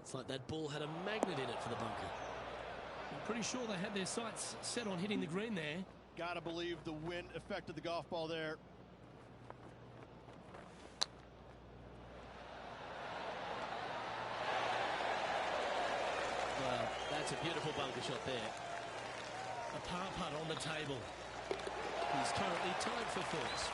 It's like that ball had a magnet in it for the bunker. I'm pretty sure they had their sights set on hitting the green there. Gotta believe the wind affected the golf ball there. Well, that's a beautiful bunker shot there. A par putt on the table. He's currently tied for first.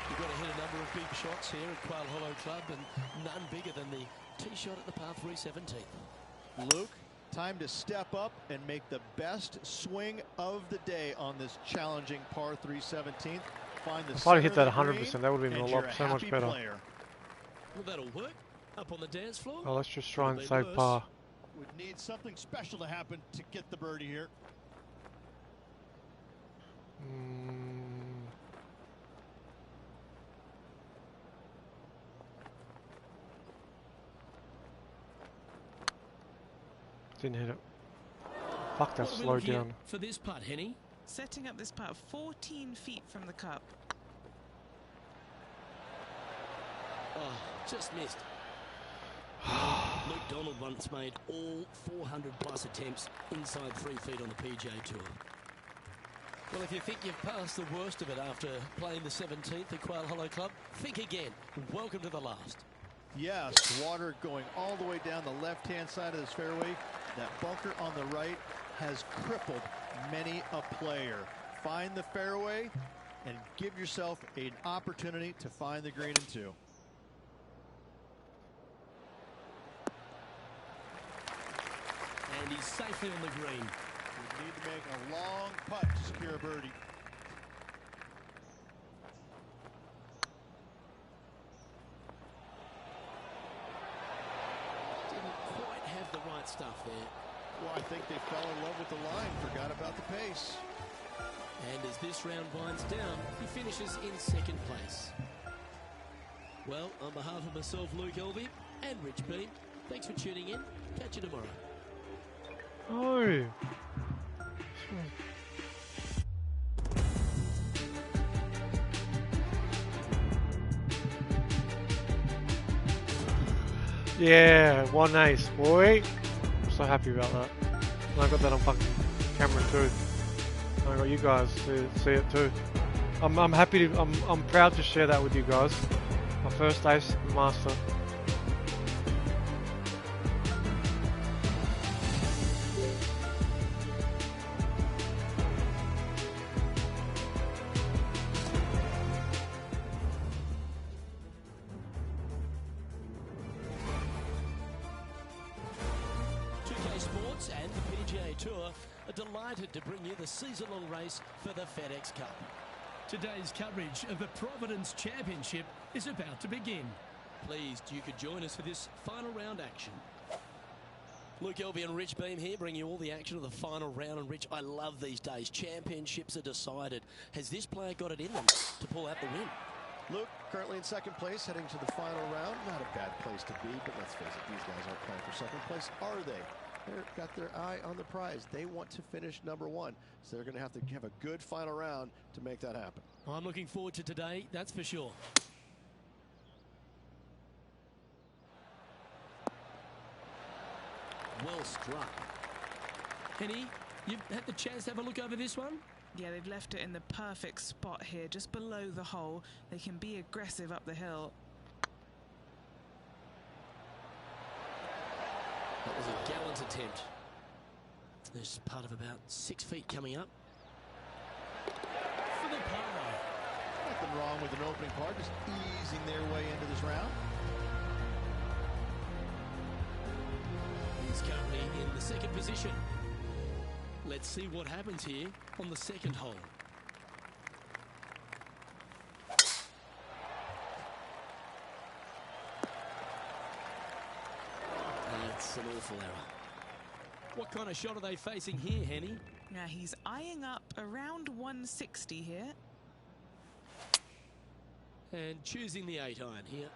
You've got to hit a number of big shots here at Quail Hollow Club, and none bigger than the tee shot at the par 3 17th. Luke, time to step up and make the best swing of the day on this challenging par 3 17th. Find the If I'd center hit of that the 100%, green, that would have been and a you're lot, so much happy better. player. Well, that'll work. Up on the dance floor. Oh, let's just try and Could've been save worse. par. Would need something special to happen to get the birdie here. Didn't hit it. Fuck, that What are we slowed looking at down. for this putt, Henny? Setting up this putt 14 feet from the cup. Oh, just missed. Luke Donald once made all 400 plus attempts inside 3 feet on the PGA Tour. Well, if you think you've passed the worst of it after playing the 17th at Quail Hollow Club, think again. Welcome to the last. Yes, water going all the way down the left-hand side of this fairway. That bunker on the right has crippled many a player. Find the fairway and give yourself an opportunity to find the green in 2. And he's safely on the green. You need to make a long putt to secure a birdie. Didn't quite have the right stuff there. Well, I think they fell in love with the line, forgot about the pace. And as this round winds down, he finishes in 2nd place. Well, on behalf of myself, Luke Elvey, and Rich Beam, thanks for tuning in. Catch you tomorrow. Oh. Yeah, 1 ace, boy. I'm so happy about that. And I got that on fucking camera too. And I got you guys to see it too. I'm happy to. I'm proud to share that with you guys. My first ace master. Sports and the PGA Tour are delighted to bring you the season-long race for the FedEx Cup. Today's coverage of the Providence Championship is about to begin. Pleased you could join us for this final round action. Luke Elvey and Rich Beam here, bringing you all the action of the final round. And Rich, I love these days. Championships are decided. Has this player got it in them to pull out the win? Luke, currently in 2nd place, heading to the final round. Not a bad place to be, but let's face it, these guys aren't playing for 2nd place, are they? They've got their eye on the prize. They want to finish number 1, so they're going to have a good final round to make that happen. I'm looking forward to today, that's for sure. Well struck. Henny, you've had the chance to have a look over this one? Yeah, they've left it in the perfect spot here, just below the hole. They can be aggressive up the hill. That was a gallant attempt. There's part of about 6 feet coming up. For the par. Nothing wrong with an opening par, just easing their way into this round. He's currently in the 2nd position. Let's see what happens here on the 2nd hole. That's an awful error. What kind of shot are they facing here, Henny? Now he's eyeing up around 160 here. And choosing the 8-iron here.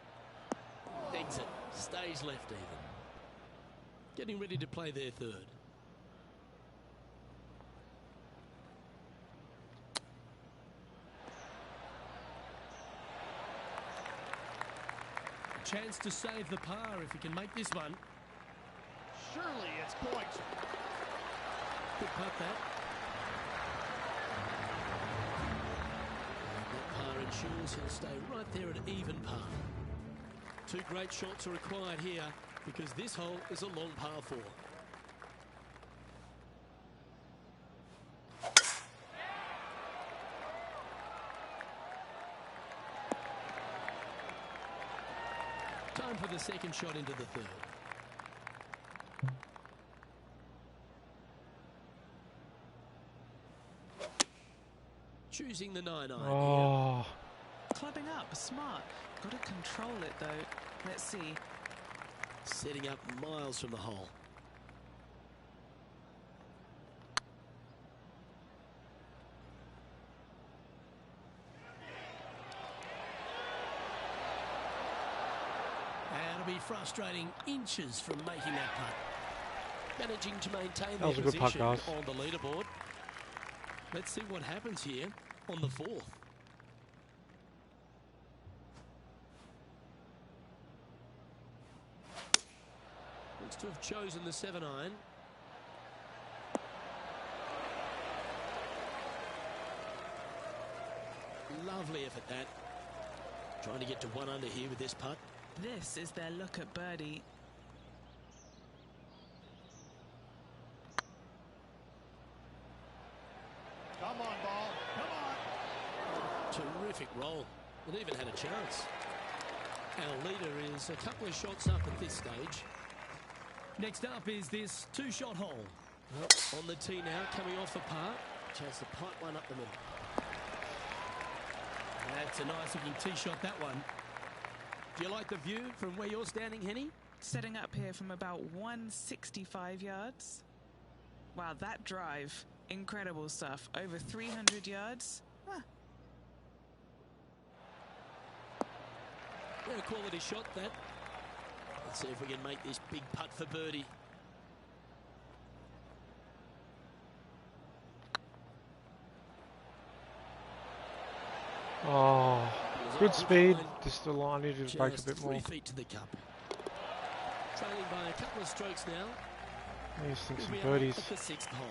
Exit. Stays left even. Getting ready to play their 3rd. A chance to save the par if he can make this one. Surely it's points. Good putt that. That par ensures he'll stay right there at even par. 2 great shots are required here because this hole is a long par 4. Time for the 2nd shot into the 3rd. Choosing the 9-iron Oh. here. Clubbing up, smart. Got to control it though. Let's see. Setting up miles from the hole. And it'll be frustrating inches from making that putt. managing to maintain That their was a good putt, position guys. on the leaderboard. Let's see what happens here on the 4th. Looks to have chosen the 7-iron. Lovely effort that. Trying to get to 1 under here with this putt. This is their look at birdie. Come on, ball. Come on. Terrific roll. It even had a chance. Our leader is a couple of shots up at this stage. Next up is this 2-shot hole. On the tee now, coming off the par. Chance to pipe one up the middle. That's a nice looking tee shot, that one. Do you like the view from where you're standing, Henny? Setting up here from about 165 yards. Wow, that drive. Incredible stuff. Over 300 yards. Huh. Yeah, a quality shot, that. Let's see if we can make this big putt for birdie. Oh, good speed. Just the line needed to break a Just bit 3 more. feet to the cup. Trailing by a couple of strokes now. Need some Here we are birdies. at the 6th hole.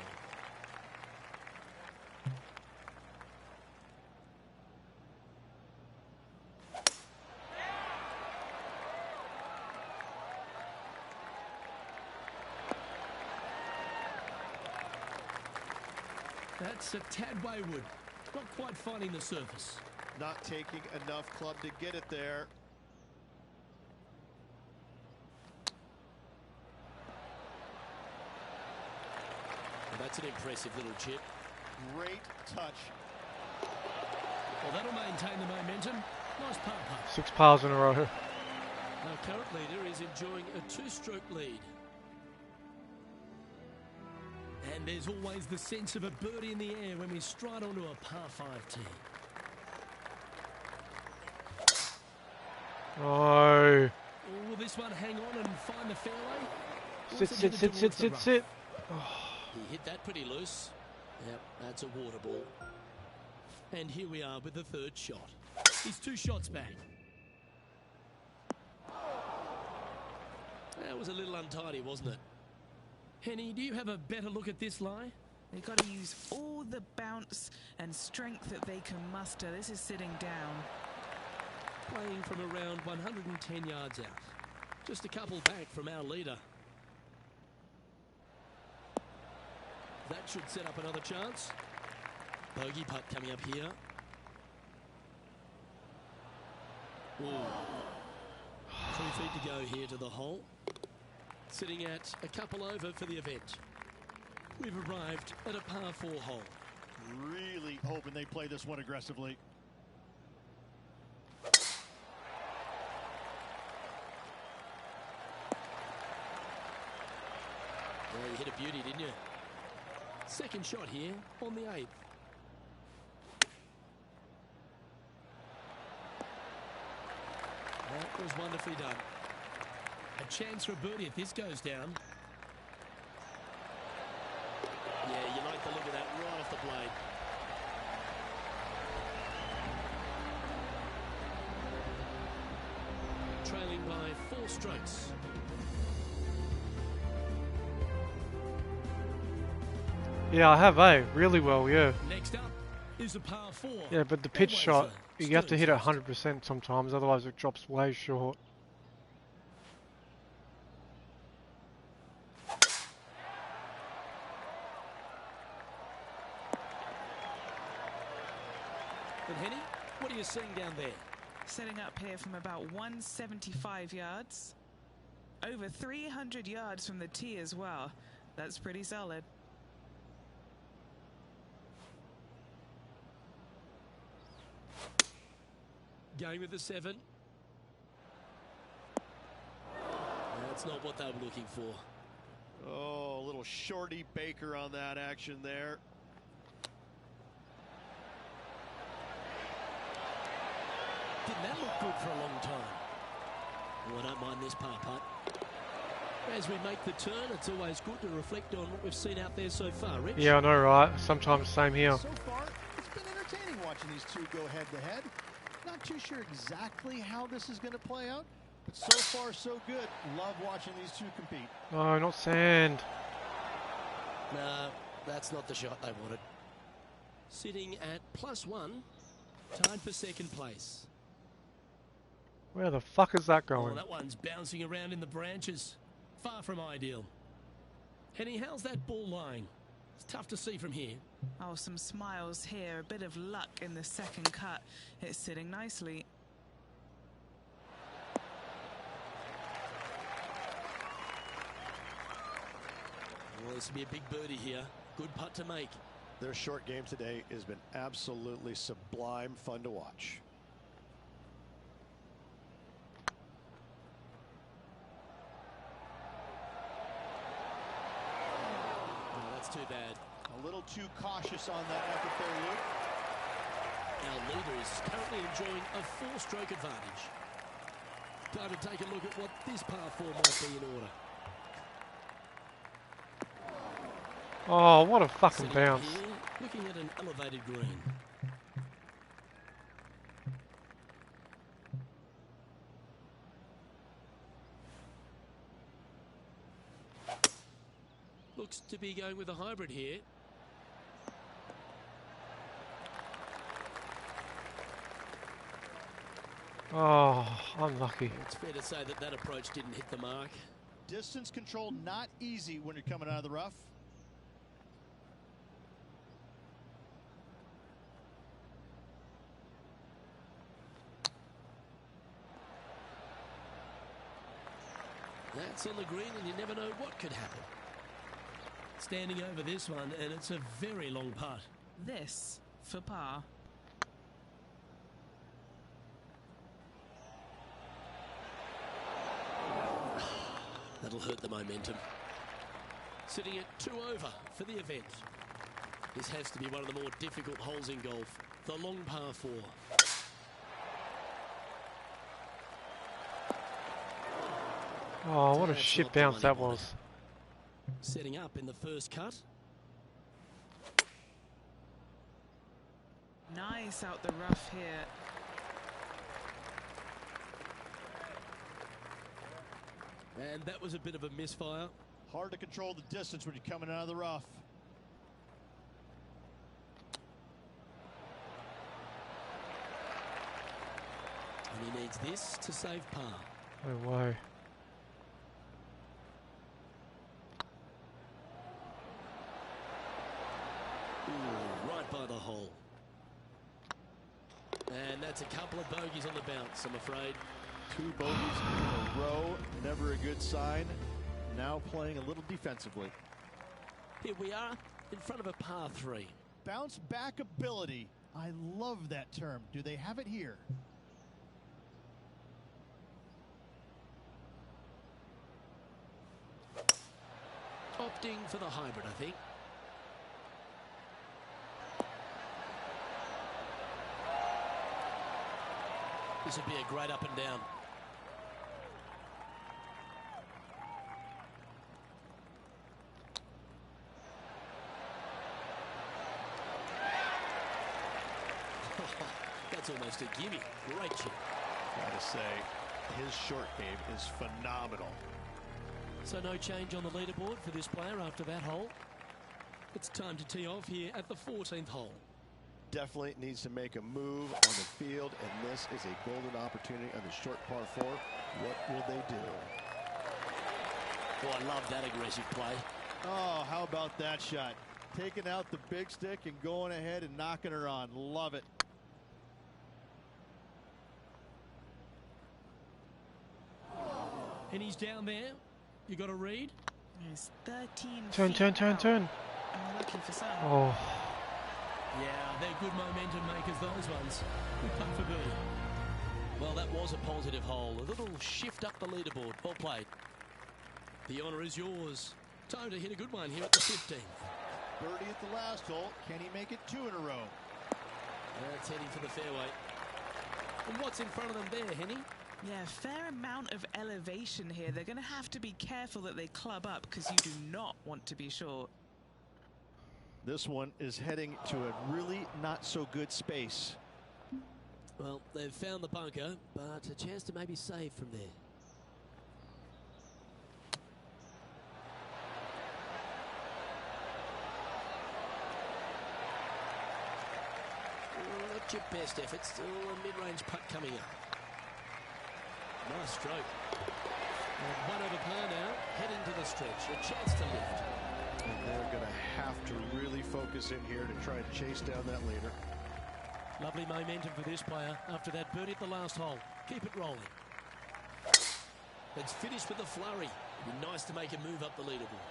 That's a tad wayward. Not quite finding the surface. Not taking enough club to get it there. Well, that's an impressive little chip. Great touch. Well, that'll maintain the momentum. Nice par putt. 6 pars in a row. Our current leader is enjoying a 2-stroke lead. And there's always the sense of a birdie in the air when we stride onto a par 5 tee. Oh. Will this one hang on and find the fairway? Or Sit, is it sit, headed sit, towards sit, the sit, rough? sit. He hit that pretty loose. Yep, that's a water ball. And here we are with the 3rd shot. He's 2 shots back. That was a little untidy, wasn't it? Henny, do you have a better look at this lie? They've got to use all the bounce and strength that they can muster. This is sitting down. Playing from around 110 yards out. Just a couple back from our leader. That should set up another chance. Bogey putt coming up here. Ooh. 3 feet to go here to the hole. Sitting at a couple over for the event. We've arrived at a par 4 hole. Really hoping they play this one aggressively. Well, you hit a beauty, didn't you? 2nd shot here on the 8th. That was wonderfully done. A chance for a birdie if this goes down. Yeah, you like the look of that right off the blade. Trailing by 4 strokes. Yeah, I have, really well, yeah. Next up is a par 4. Yeah, but the pitch Always shot, a you have to hit it sturdy 100% sometimes, otherwise it drops way short. And Henny, what are you seeing down there? Setting up here from about 175 yards. Over 300 yards from the tee as well. That's pretty solid. Going with the 7. That's not what they were looking for. Oh, a little shorty Baker on that action there. Didn't that look good for a long time? Oh, I don't mind this par putt. As we make the turn, it's always good to reflect on what we've seen out there so far, Rich. Yeah, I know, right? Sometimes same here. So far, it's been entertaining watching these two go head-to-head. Not too sure exactly how this is going to play out, but so far so good. Love watching these two compete. No, not sand. No, that's not the shot they wanted. Sitting at +1, tied for second place. Where the fuck is that Oh, going? that one's bouncing around in the branches. Far from ideal. Henny, how's that ball lying? It's tough to see from here. Oh, some smiles here. A bit of luck in the second cut. It's sitting nicely. Well, this will be a big birdie here. Good putt to make. Their short game today has been absolutely sublime fun to watch. Oh, that's too bad. A little too cautious on that effort there, Luke. Our leader is currently enjoying a 4-stroke advantage. Time to take a look at what this par 4 might be in order. Oh, what a fucking Sitting bounce. here, looking at an elevated green. Looks to be going with a hybrid here. Oh, unlucky. It's fair to say that that approach didn't hit the mark. Distance control not easy when you're coming out of the rough. That's on the green and you never know what could happen. Standing over this one, and it's a very long putt. This for par. That'll hurt the momentum. Sitting at 2 over for the event. This has to be one of the more difficult holes in golf. The long par 4. Oh, what a That's shit not the bounce one that he wanted. was. Setting up in the first cut. Nice out the rough here. And that was a bit of a misfire. Hard to control the distance when you're coming out of the rough. And he needs this to save par. No way. Ooh, right by the hole. And that's a couple of bogeys on the bounce, I'm afraid. 2 bogeys in a row, never a good sign. Now playing a little defensively. Here we are in front of a par 3. Bounce back ability. I love that term. Do they have it here? Opting for the hybrid, I think. This would be a great up and down. That's almost a gimme. Great chip. Gotta say, his short game is phenomenal. So no change on the leaderboard for this player after that hole. It's time to tee off here at the 14th hole. Definitely needs to make a move on the field, and this is a golden opportunity on the short par 4. What will they do? Oh, I love that aggressive play. Oh, how about that shot? Taking out the big stick and going ahead and knocking her on. Love it. And he's down there. You got a read? He's 13 Turn, feet turn, turn, out. turn. I'm looking for some. Oh, Yeah, they're good momentum makers, those ones. Good putt for birdie. Well, that was a positive hole. A little shift up the leaderboard. Well played. The honour is yours. Time to hit a good one here at the 15th. Birdie at the last hole. Can he make it 2 in a row? That's heading for the fairway. And what's in front of them there, Henny? Yeah, fair amount of elevation here. They're going to have to be careful that they club up because you do not want to be short. This one is heading to a really not so good space. Well, they've found the bunker, but a chance to maybe save from there. Not your best effort. Still a mid-range putt coming up. Nice stroke. And one over par now, heading to the stretch. A chance to lift. And they're going to have to really focus in here to try to chase down that leader. Lovely momentum for this player after that birdie at the last hole. Keep it rolling. It's finished with a flurry. It'd be nice to make a move up the leaderboard.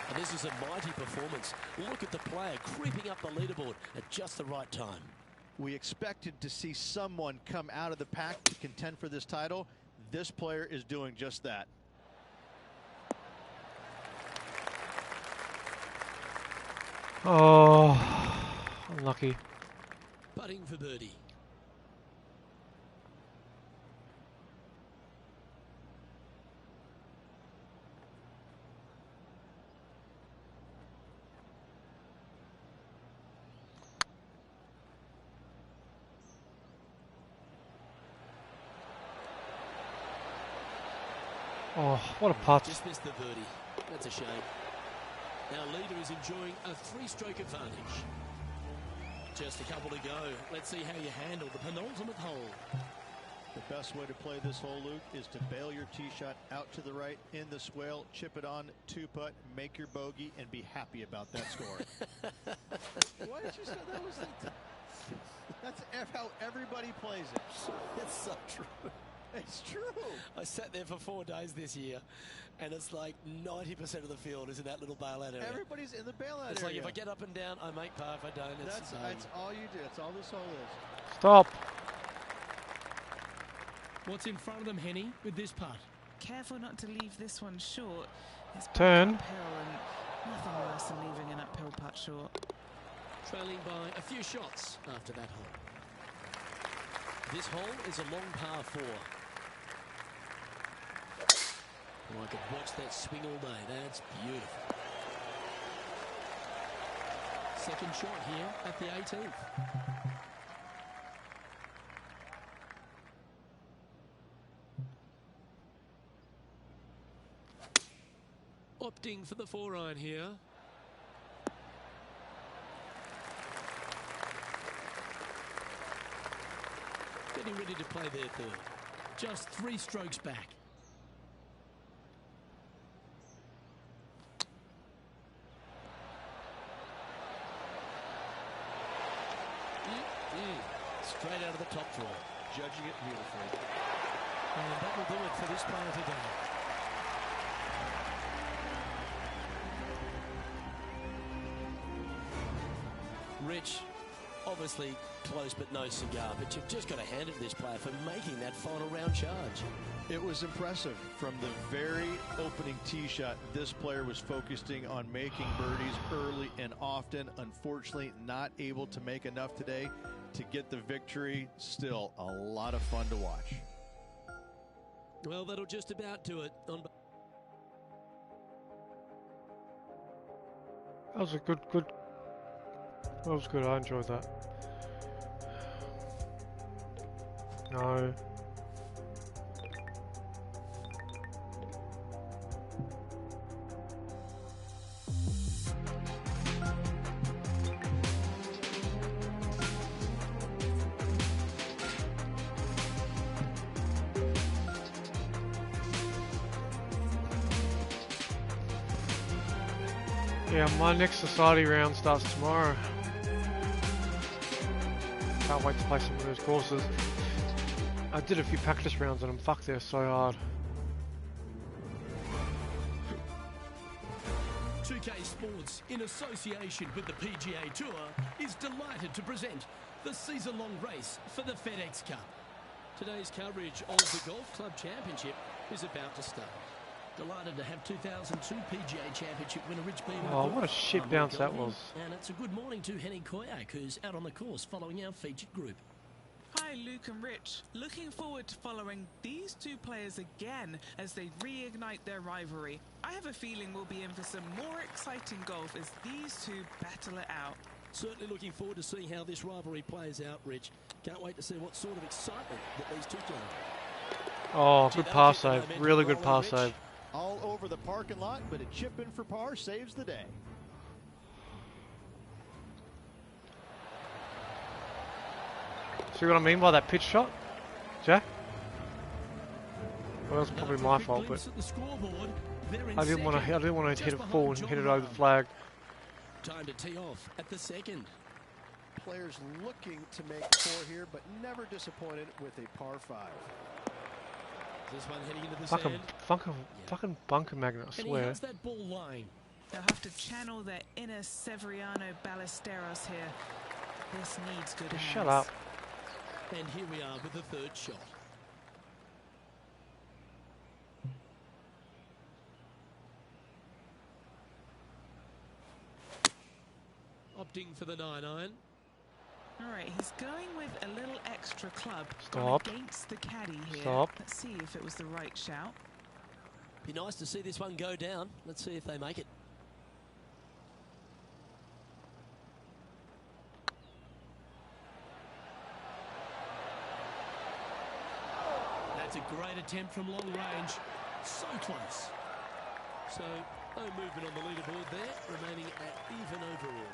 And this is a mighty performance. Look at the player creeping up the leaderboard at just the right time. We expected to see someone come out of the pack to contend for this title. This player is doing just that. Oh, unlucky. Putting for birdie. Oh, what a putt. Just missed the birdie. That's a shame. Our leader is enjoying a three-stroke advantage. Just a couple to go. Let's see how you handle the penultimate hole. The best way to play this hole, Luke, is to bail your tee shot out to the right in the swale, chip it on, two-putt, make your bogey, and be happy about that score. Why did you say that was that's how everybody plays it. It's so true. It's true. I sat there for 4 days this year, and it's like 90% of the field is in that little bailout area. Everybody's in the bailout It's area. like if I get up and down, I make par. If I don't, it's That's all you do. That's all this hole is. Stop. What's in front of them, Henny, with this putt? Careful not to leave this one short. It's back Turn. uphill, and nothing worse than leaving an uphill putt short. Trailing by a few shots after that hole. This hole is a long par 4. Oh, I could watch that swing all day. That's beautiful. Second shot here at the 18th. Opting for the 4-iron here. Getting ready to play their third. Just 3 strokes back. Straight out of the top draw. Judging it beautifully. And that will do it for this player today. Rich, obviously close but no cigar, but you've just got to hand it to this player for making that final round charge. It was impressive. From the very opening tee shot, this player was focusing on making birdies early and often. Unfortunately, not able to make enough today to get the victory. Still a lot of fun to watch. Well, that'll just about do it. That was a good. That was good. I enjoyed that. No. Yeah, my next society round starts tomorrow. Can't wait to play some of those courses. I did a few practice rounds and fuck, they're so hard. 2K Sports, in association with the PGA Tour, is delighted to present the season-long race for the FedEx Cup. Today's coverage of the Golf Club Championship is about to start. Delighted to have 2002 PGA Championship winner Rich Beamer. Oh, what a shit bounce that was. And it's a good morning to Henny Koyak, who's out on the course following our featured group. Hi, Luke and Rich. Looking forward to following these two players again as they reignite their rivalry. I have a feeling we'll be in for some more exciting golf as these two battle it out. Certainly looking forward to seeing how this rivalry plays out, Rich. Can't wait to see what sort of excitement that these two generate. Oh, Gee, good that'll par keep the save. momentum Really good rolling, par Rich. save. All over the parking lot, but a chip in for par saves the day. See what I mean by that pitch shot, Jack? Well, that's probably After a my quick fault, but glimpse at the scoreboard, they're in I didn't want second, to hit just it behind full and John hit it over the Rahm. flag. Time to tee off at the second. Players looking to make four here, but never disappointed with a par 5. This one heading into the Fucking, sand. fucking bunker magnet, I And he swear. has that ball line. They'll have to channel their inner Severiano Ballesteros here. This needs good hands. Shut up. And here we are with the third shot. Opting for the 9-iron. All right, he's going with a little extra club. Stop. Gone against the caddy here. Stop. Let's see if it was the right shout. Be nice to see this one go down. Let's see if they make it. That's a great attempt from long range. So close. So, no movement on the leaderboard there, remaining at even overall.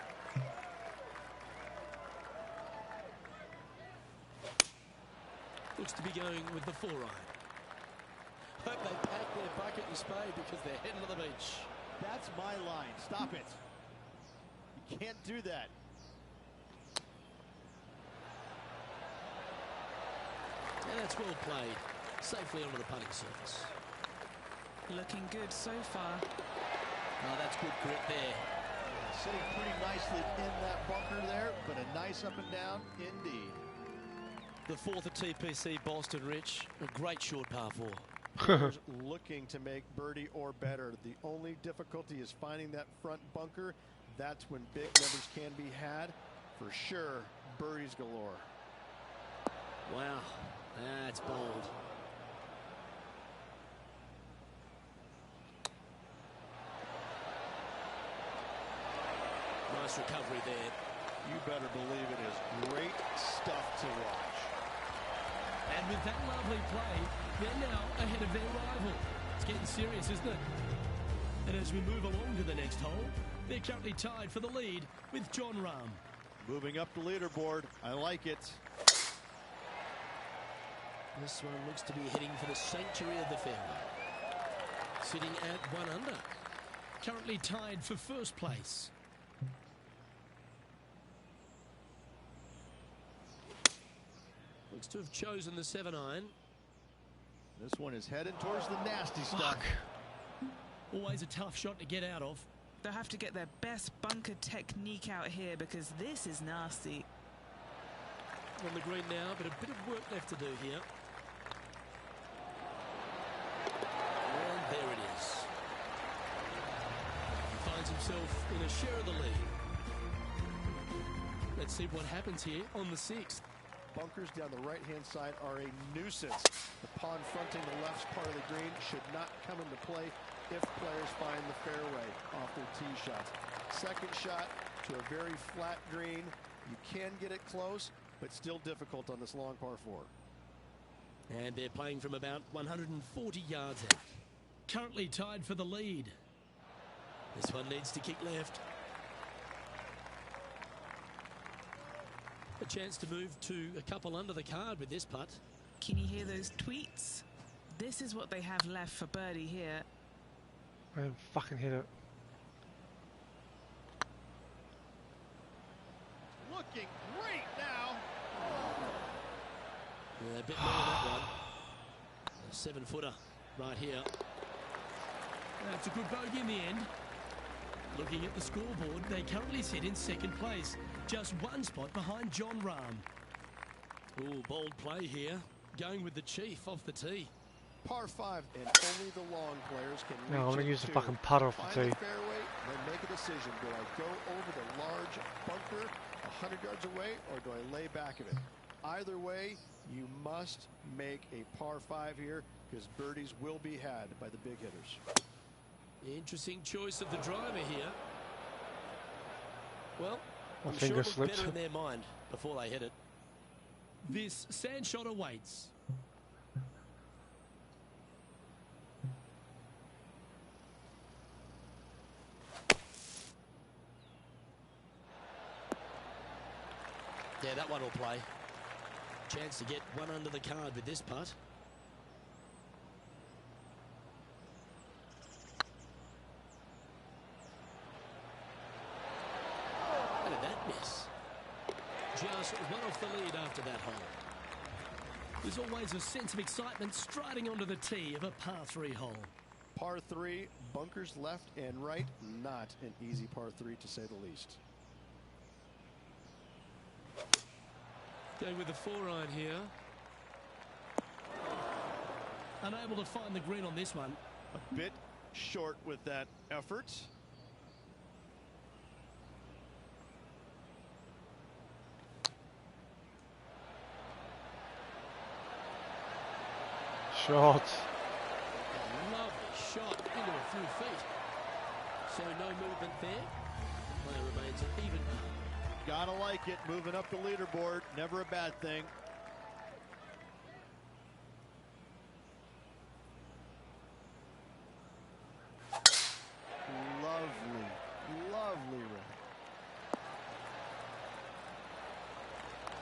Looks to be going with the 4-iron. Hope they pack their bucket and spade because they're heading to the beach. That's my line. Stop it. You can't do that. And that's well played. Safely onto the putting surface. Looking good so far. Oh, that's good grit there. Sitting pretty nicely in that bunker there, but a nice up and down indeed. The fourth at TPC Boston, Rich. A great short par 4. Players looking to make birdie or better. The only difficulty is finding that front bunker. That's when big numbers can be had. For sure, birdies galore. Wow, that's bold. Nice recovery there. You better believe it is great stuff to watch. And with that lovely play, they're now ahead of their rival. It's getting serious, isn't it? And as we move along to the next hole, they're currently tied for the lead with John Rahm. Moving up the leaderboard. I like it. This one looks to be heading for the sanctuary of the fairway. Sitting at 1 under. Currently tied for first place. Looks to have chosen the 7-iron. This one is headed towards the nasty stuff. Fuck. Always a tough shot to get out of. They'll have to get their best bunker technique out here because this is nasty. On the green now, but a bit of work left to do here. And there it is. He finds himself in a share of the lead. Let's see what happens here on the 6th. Bunkers down the right-hand side are a nuisance. The pond fronting the left part of the green should not come into play if players find the fairway off their tee shots. Second shot to a very flat green. You can get it close, but still difficult on this long par 4. And they're playing from about 140 yards out. Currently tied for the lead. This one needs to kick left. A chance to move to a couple under the card with this putt. Can you hear those tweets? This is what they have left for birdie here. I didn't fucking hit it. Looking great now. Yeah, a bit more on that one. A 7-footer right here. That's a good bogey in the end. Looking at the scoreboard, they currently sit in second place, just one spot behind John Rahm. Ooh, bold play here. Going with the chief off the tee. Par 5, and only the long players can reach No, I'm gonna it use the too. fucking putter off Find the tee. the fairway, then make a decision. Do I go over the large bunker 100 yards away, or do I lay back of it? Either way, you must make a par 5 here because birdies will be had by the big hitters. Interesting choice of the driver here. Well, My I'm sure finger it looked slipped. better in their mind before they hit it. This sand shot awaits. Yeah, that one will play. Chance to get one under the card with this putt. How did that miss? Just one off the lead after that hole. There's always a sense of excitement striding onto the tee of a par 3 hole. Par 3, bunkers left and right. Not an easy par 3 to say the least. Going with the 4-iron here. Unable to find the green on this one. A bit short with that effort. Short. Lovely shot into a few feet. So no movement there. The player remains at even par. Gotta like it, moving up the leaderboard, never a bad thing. Lovely, lovely run.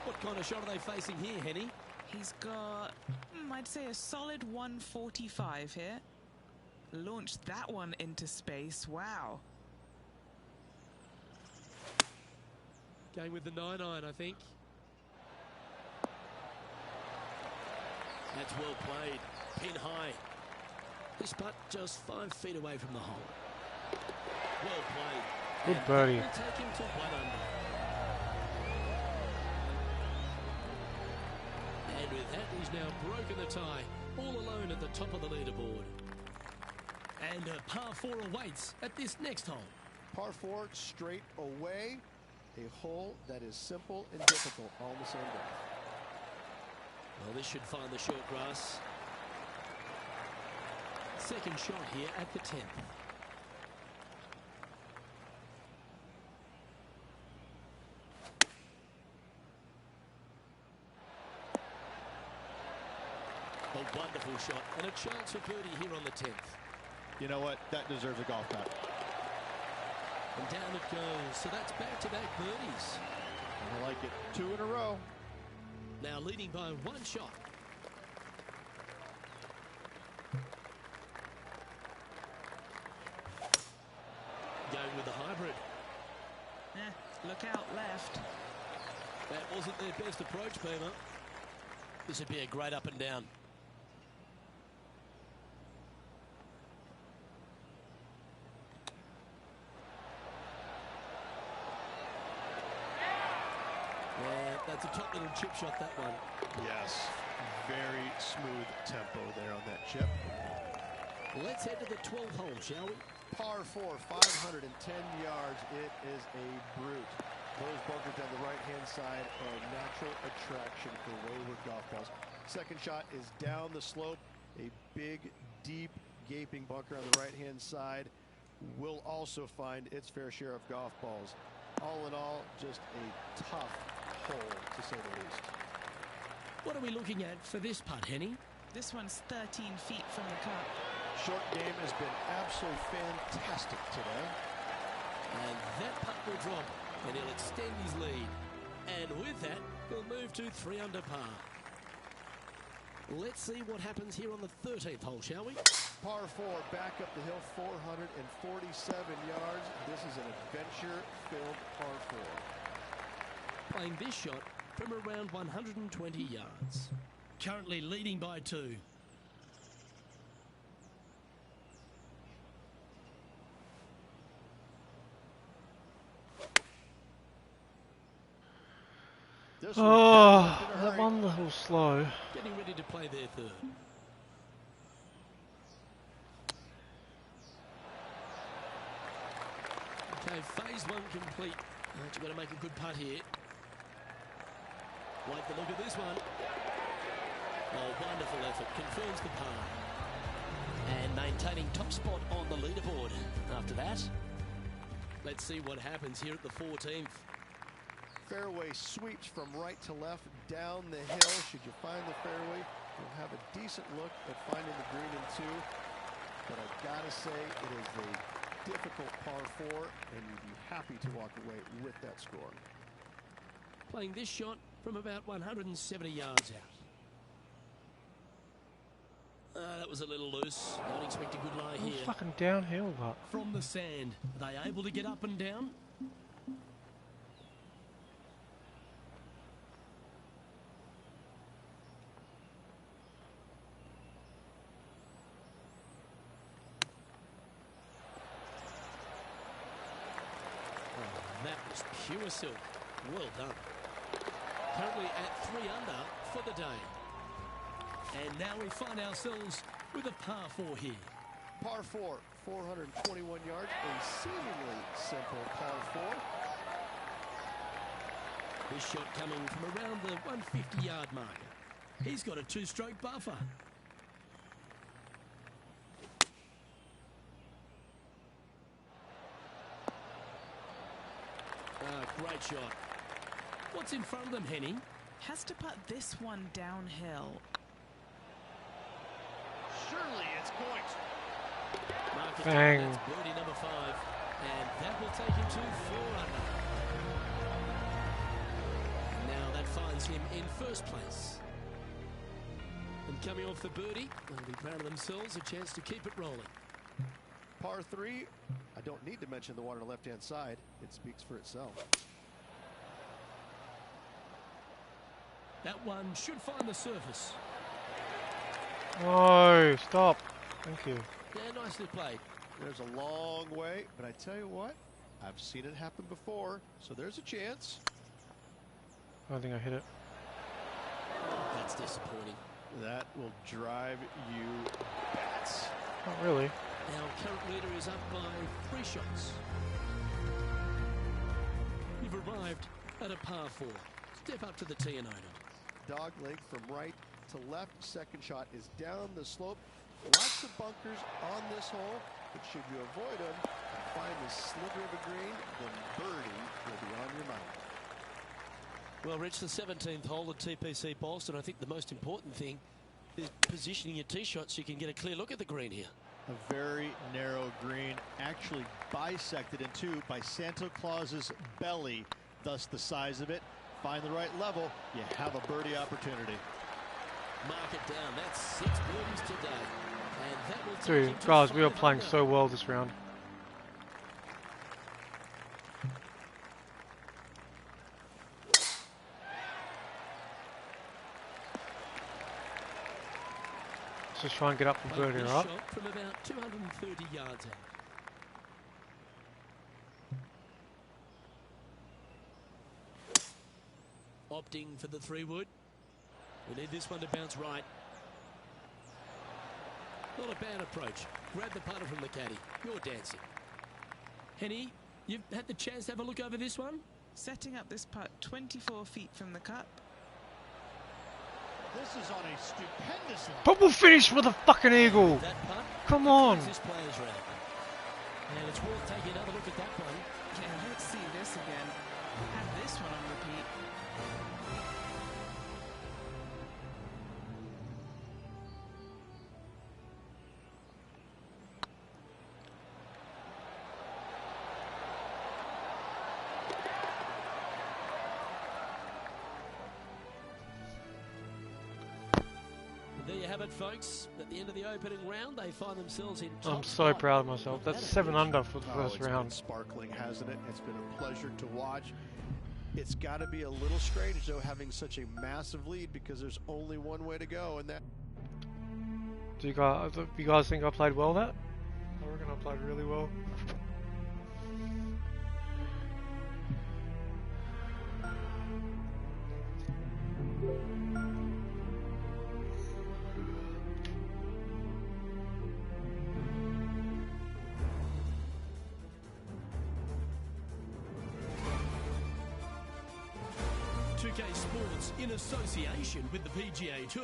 What kind of shot are they facing here, Henny? He's got, I'd say, a solid 145 here. Launched that one into space. Wow. Going with the 9-iron, I think. That's well played. Pin high. This putt just 5 feet away from the hole. Well played. Good And birdie. that will take him to 1 under. And with that, he's now broken the tie, all alone at the top of the leaderboard. And a par 4 awaits at this next hole. Par 4 straight away. A hole that is simple and difficult all on the same day. Well, this should find the short grass. Second shot here at the 10th. A wonderful shot and a chance for birdie here on the 10th. You know what? That deserves a golf clap. And down it goes. So that's back-to-back birdies. I like it. 2 in a row. Now leading by 1 shot. Going with the hybrid. Look out left. That wasn't their best approach, Beamer. This would be a great up and down. Yeah, that's a top little chip shot, that one. Yes. Very smooth tempo there on that chip. Let's head to the 12th hole, shall we? Par 4, 510 yards. It is a brute. Those bunkers down the right-hand side are a natural attraction for wayward golf balls. Second shot is down the slope. A big, deep, gaping bunker on the right-hand side will also find its fair share of golf balls. All in all, just a tough hole, to say the least. What are we looking at for this putt, Henny? This one's 13 feet from the cup. Short game has been absolutely fantastic today. And that putt will drop, and he'll extend his lead. And with that, he'll move to 3 under par. Let's see what happens here on the 13th hole, shall we? Par 4, back up the hill, 447 yards. This is an adventure-filled par 4. Playing this shot from around 120 yards. Currently leading by 2. This Oh, in a that hurry. one a little slow. Getting ready to play their third. Okay, phase 1 complete. Right, you've got to make a good putt here. Like the look of this one. Oh, wonderful effort. Confirms the par. And maintaining top spot on the leaderboard after that. Let's see what happens here at the 14th. Fairway sweeps from right to left down the hill. Should you find the fairway, you'll have a decent look at finding the green in 2. But I've got to say, it is a difficult par 4, and you'd be happy to walk away with that score. Playing this shot from about 170 yards out. That was a little loose. Don't expect a good lie here. Fucking downhill, but. From the sand, are they able to get up and down? Oh, that was pure silk. Well done. Currently at 3 under for the day. And now we find ourselves with a par 4 here. Par 4, 421 yards, a seemingly simple par 4. This shot coming from around the 150-yard mark. He's got a 2-stroke buffer. Great shot. What's in front of them, Henny? Has to put this one downhill. Surely it's going. Mark it Bang. down. That's birdie number 5. And that will take him to 4 under. Now that finds him in first place. And coming off the birdie, they'll be proud of themselves, a chance to keep it rolling. Par 3, I don't need to mention the one on the left-hand side. It speaks for itself. That one should find the surface. No, stop. Thank you. Yeah, nicely played. There's a long way, but I tell you what, I've seen it happen before, so there's a chance. I don't think I hit it. That's disappointing. That will drive you bats. Not really. Our current leader is up by 3 shots. You've arrived at a par 4. Step up to the tee and own it. Dog leg from right to left. Second shot is down the slope. Lots of bunkers on this hole, but should you avoid them and find the sliver of a green, then birdie will be on your mind. Well, Rich, the 17th hole at TPC Boston. I think the most important thing is positioning your tee shot so you can get a clear look at the green here. A very narrow green, actually bisected in 2 by Santa Claus's belly, thus the size of it. Find the right level, you have a birdie opportunity. Mark it down. That's 6 birdies today. And that will take Dude, him to guys, we were 5 playing under. so well this round. Let's just try and get up for Played birdie, this right? shot from about 230 yards out. Opting for the 3-wood. We need this one to bounce right. Not a bad approach. Grab the putter from the caddy. You're dancing. Henny, you've had the chance to have a look over this one? Setting up this putt 24 feet from the cup. This is on a stupendous line. But we'll finish with a fucking eagle. That putt Come on. this player's round. And it's worth taking another look at that one. Yeah, let's see this again. Had this one on repeat. There you have it, folks. At the end of the opening round, they find themselves in top I'm so spot. proud of myself. That's 7 under for the Oh, first it's been round. sparkling, hasn't it? It's been a pleasure to watch. It's got to be a little strange, though, having such a massive lead because there's only one way to go, and that. Do you guys think I played well that? I reckon I played really well. 2K Sports, in association with the PGA Tour,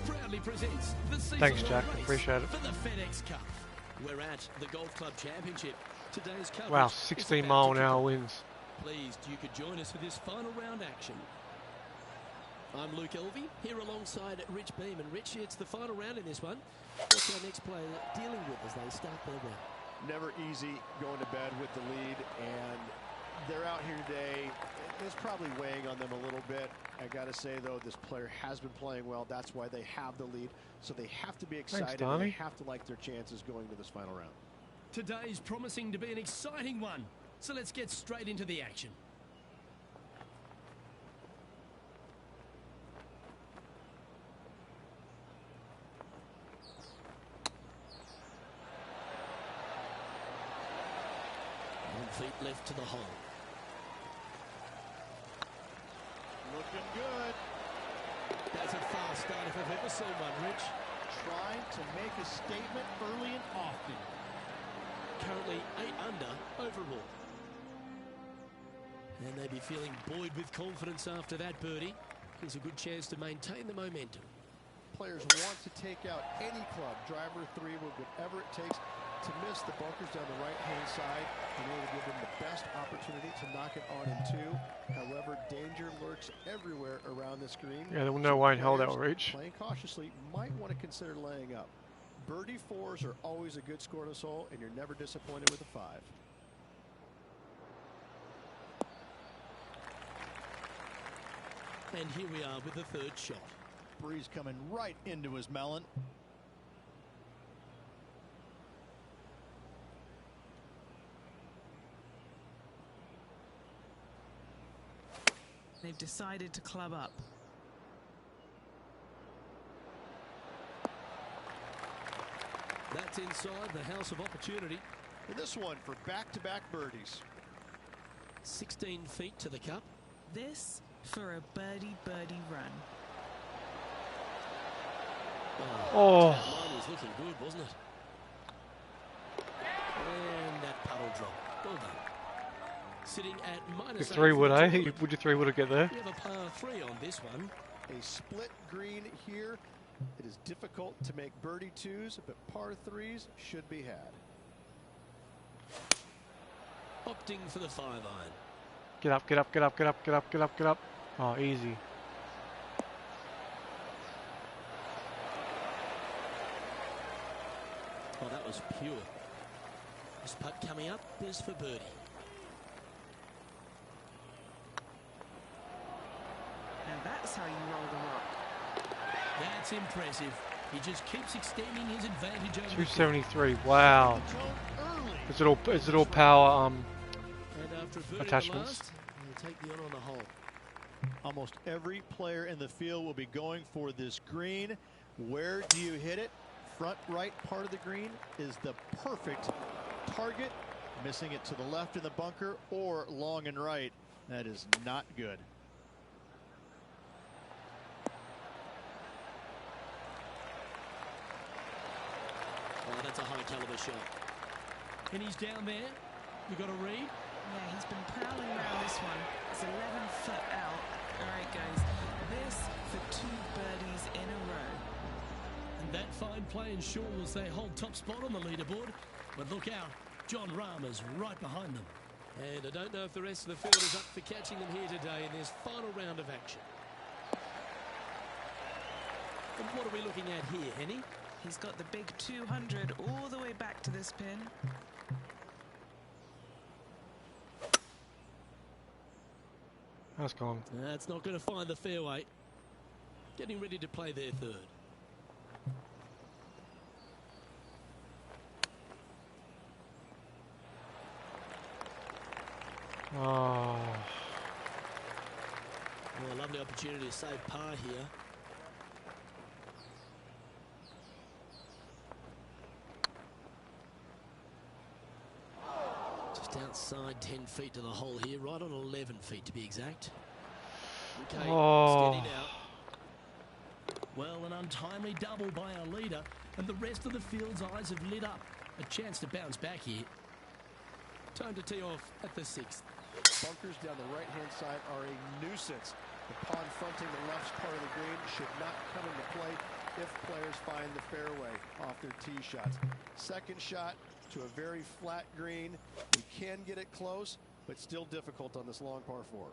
proudly presents the season Thanks, Jack. race Appreciate it. for the FedEx Cup. We're at the Golf Club Championship. Today's coverage Wow, is 16 about mile to an kick hour off. winds. Pleased you could join us for this final round action. I'm Luke Elvey, here alongside Rich Beam. And Rich, it's the final round in this one. What's our next player dealing with as they start their round? Never easy going to bed with the lead, and they're out here today. It's probably weighing on them a little bit. I got to say, though, this player has been playing well. That's why they have the lead. So they have to be excited. And they have to like their chances going to this final round. Today's promising to be an exciting one. So let's get straight into the action. Feet left to the hole. Looking good. That's a fast start if I've ever seen one, Rich. Trying to make a statement early and often. Currently 8 under overall. And they'd be feeling buoyed with confidence after that birdie. Gives a good chance to maintain the momentum. Players want to take out any club, driver, 3 wood, whatever it takes, to miss the bunkers down the right-hand side in order to give them the best opportunity to knock it on in 2. However, danger lurks everywhere around this green. Yeah, there will no way in hell that will reach. Playing cautiously might want to consider laying up. Birdie 4s are always a good score in this hole, and you're never disappointed with a 5. And here we are with the third shot. Breeze coming right into his melon. They've decided to club up. That's inside the house of opportunity. And this one for back-to-back birdies. 16 feet to the cup. This for a birdie run. Oh. That was looking good, wasn't it? And that puddle drop. Well done. Sitting at minus 3 wood, eh? -8. Would you 3 would get there? We have a par 3 on this one. A split green here. It is difficult to make birdie 2s, but par 3s should be had. Opting for the 5-iron. Get up, get up, get up, get up, get up, get up, get up. Oh, easy. Oh, that was pure. This putt coming up is for birdie. Now that's how you roll the rock. That's impressive. He just keeps extending his advantage over. 273. Wow. Is it all power And after a birdie attachments? at the last, he'll take the honor on the hole. Almost every player in the field will be going for this green. Where do you hit it? Front right part of the green is the perfect target. Missing it to the left in the bunker or long and right. That is not good. Oh, that's a high caliber shot. And he's down there. You got to read. Yeah, he's been prowling around this one. It's 11 foot out. All right, guys. This for 2 birdies in a row. And that fine play ensures they hold top spot on the leaderboard. But look out, John Rahmer's right behind them. And I don't know if the rest of the field is up for catching them here today in this final round of action. And what are we looking at here, Henny? He's got the big 200 all the way back to this pin. That's gone. That's not going to find the fairway. Getting ready to play their third. Oh. Well, a lovely opportunity to save par here. Just outside 10 feet to the hole here, right on 11 feet to be exact. Okay, Oh. steady now. Well, an untimely double by our leader, and the rest of the field's eyes have lit up. A chance to bounce back here. Time to tee off at the 6th. Bunkers down the right-hand side are a nuisance. The pond fronting the left part of the green should not come into play if players find the fairway off their tee shots. Second shot to a very flat green. You can get it close, but still difficult on this long par 4.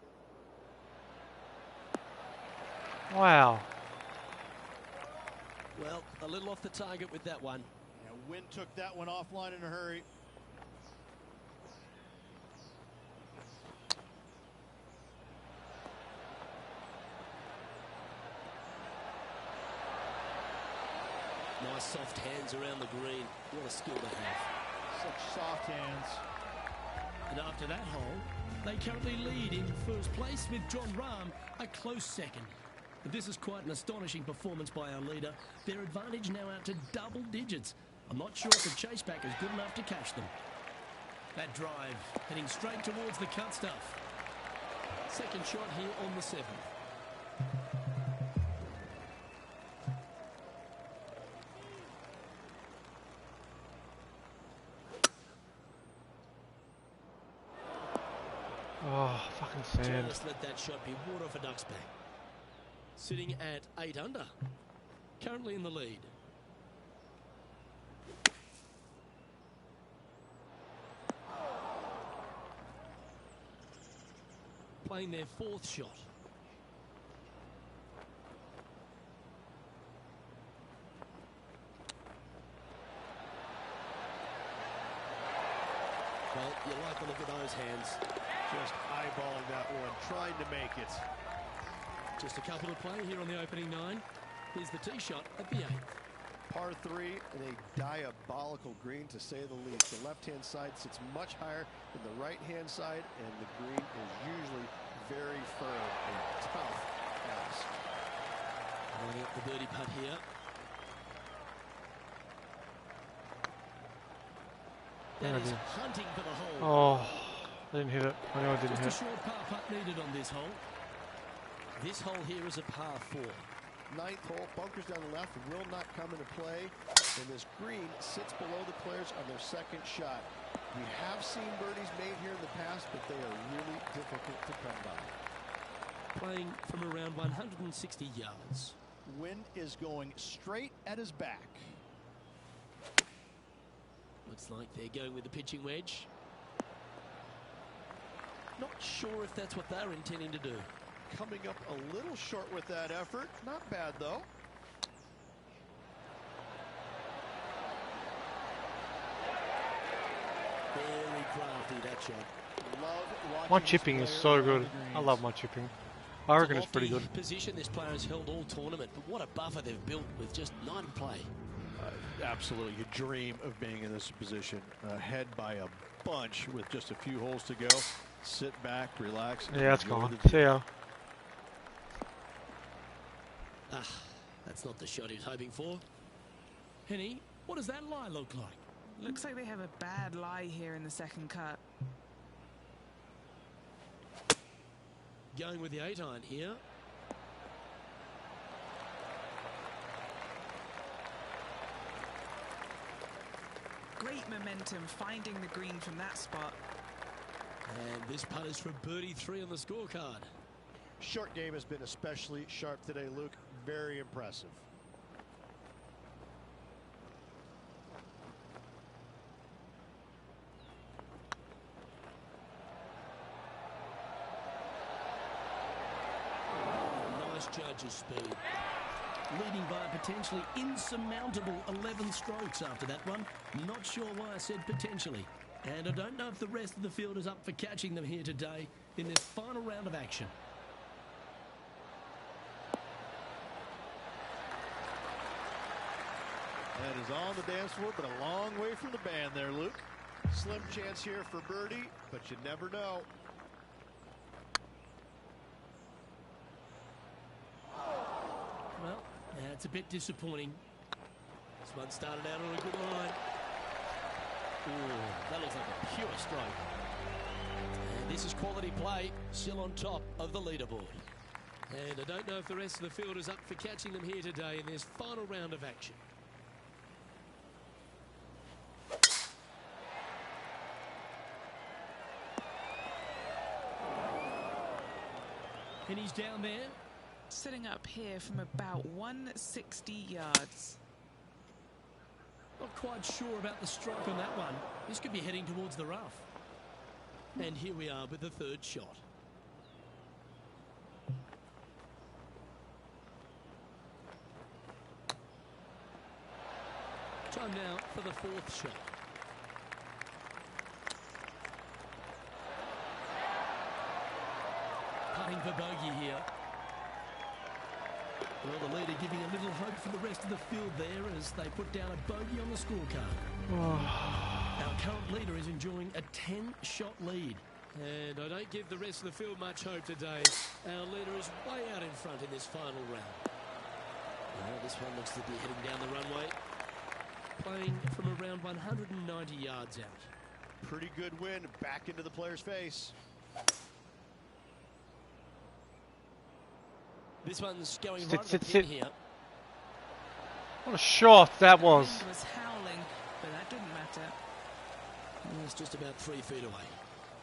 Wow. Well, a little off the target with that one. Yeah, Wynn took that one offline in a hurry. Nice soft hands around the green. What a skill to have. Such soft hands. And after that hole, they currently lead in first place with John Rahm a close second. But this is quite an astonishing performance by our leader. Their advantage now out to double digits. I'm not sure if the chase back is good enough to catch them. That drive heading straight towards the cut stuff. Second shot here on the 7th. Oh, fucking sand. Just let that shot be water for Ducks back. Sitting at 8 under. Currently in the lead. Playing their 4th shot. Well, you like to look at those hands. Just eyeballing that one, trying to make it. Just a couple to play here on the opening 9. Here's the tee shot at the 8th. Par 3 and a diabolical green, to say the least. The left-hand side sits much higher than the right-hand side, and the green is usually very firm and tough ask. Lining up the birdie putt here. That is hunting for the hole. Oh, I didn't hit it. I know I didn't hit Just it. a short par putt needed on this hole. This hole here is a par 4. 9th hole, bunkers down the left will not come into play, and this green sits below the players on their second shot. We have seen birdies made here in the past, but they are really difficult to come by. Playing from around 160 yards. Wynn is going straight at his back. Looks like they're going with the pitching wedge. Not sure if that's what they're intending to do. Coming up a little short with that effort. Not bad, though. Very crafty, that shot. Love watching My this chipping is player so on good. the I greens. love my chipping. I reckon it's pretty Lofty good. position this player has held all tournament, but what a buffer they've built with just 9 to play. Absolutely. You dream of being in this position. Ahead by a bunch with just a few holes to go. Sit back, relax. And Yeah, it's enjoy gone. the view. See ya. That's not the shot he was hoping for. Henny, what does that lie look like? Looks like they have a bad lie here in the second cut. Going with the 8-iron here. Great momentum finding the green from that spot. And this putt is for birdie 3 on the scorecard. Short game has been especially sharp today, Luke. Very impressive. Nice judge's speed. Leading by a potentially insurmountable 11 strokes after that one. Not sure why I said potentially. And I don't know if the rest of the field is up for catching them here today in this final round of action. That is on the dance floor, but a long way from the band there, Luke. Slim chance here for birdie, but you never know. Well, that's a bit disappointing. This one started out on a good line. Ooh, that looks like a pure stroke. And this is quality play, still on top of the leaderboard. And I don't know if the rest of the field is up for catching them here today in this final round of action. And he's down there. Sitting up here from about 160 yards. Not quite sure about the strike on that one. This could be heading towards the rough. And here we are with the third shot. Time now for the fourth shot. Putting for bogey here. Well, the leader giving a little hope for the rest of the field there as they put down a bogey on the scorecard. Our current leader is enjoying a 10-shot lead. And I don't give the rest of the field much hope today. Our leader is way out in front in this final round. Well, this one looks to be heading down the runway. Playing from around 190 yards out. Pretty good win back into the player's face. This one's going Sit, right sit, at the sit. pin here. What a shot that was. The wind was howling, but that didn't matter. It's just about 3 feet away.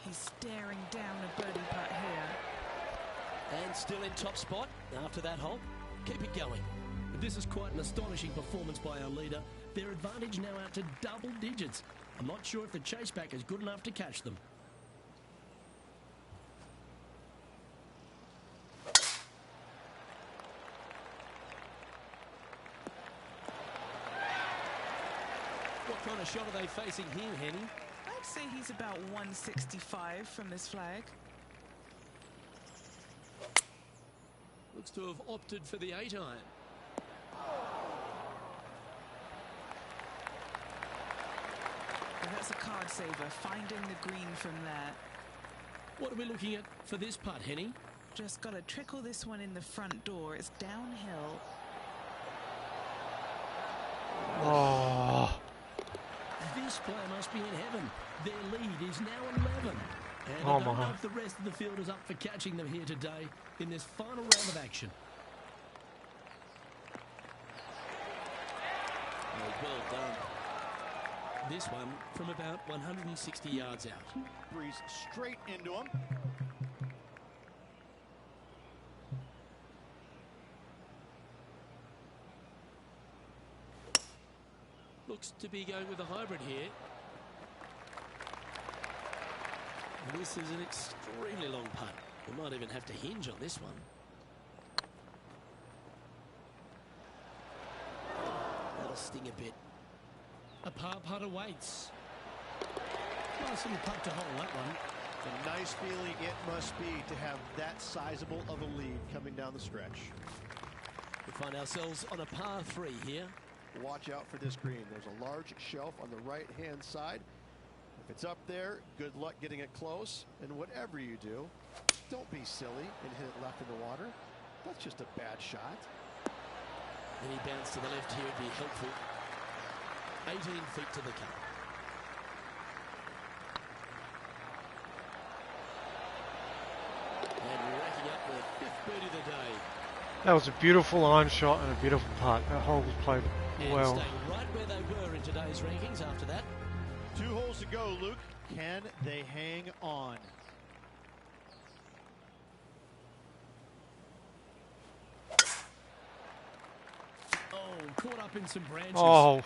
He's staring down a birdie putt here. And still in top spot after that hole. Keep it going. This is quite an astonishing performance by our leader. Their advantage now out to double digits. I'm not sure if the chase back is good enough to catch them. What kind of shot are they facing here, Henny? I'd say he's about 165 from this flag. Looks to have opted for the 8-iron. And that's a card saver, finding the green from there. What are we looking at for this putt, Henny? Just got to trickle this one in the front door. It's downhill. Oh. This player must be in heaven. Their lead is now 11. And Oh I don't my. know if the rest of the field is up for catching them here today in this final round of action. Well done. This one from about 160 yards out. Breeze straight into him. Looks to be going with a hybrid here. This is an extremely long putt. We might even have to hinge on this one. That'll sting a bit. A par putt awaits. Nice little putt to hole, that one. A nice feeling it must be to have that sizable of a lead coming down the stretch. We find ourselves on a par 3 here. Watch out for this green. There's a large shelf on the right-hand side. If it's up there, good luck getting it close. And whatever you do, don't be silly and hit it left in the water. That's just a bad shot. Any bounce to the left here would be helpful. 18 feet to the cup. And racking up the 5th birdie of the day. That was a beautiful iron shot and a beautiful putt. That hole was played And well. staying right where they were in today's rankings after that. 2 holes to go, Luke. Can they hang on? Oh, caught up in some branches. Oh,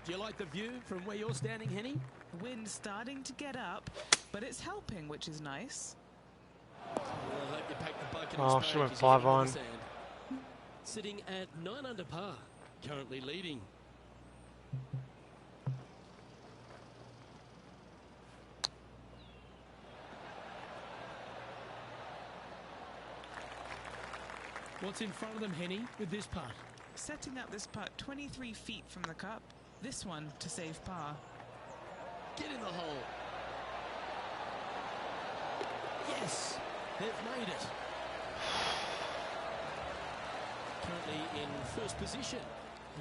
Do you like the view from where you're standing, Henny? Wind starting to get up, but it's helping, which is nice. Well, I hope you pack the bucket Oh, and she went spade 5 as you get on iron. the sand. Sitting at 9 under par. Currently leading. What's in front of them, Henny, with this putt? Setting up this putt 23 feet from the cup. This one to save par. Get in the hole. Yes, they've made it. Currently in first position.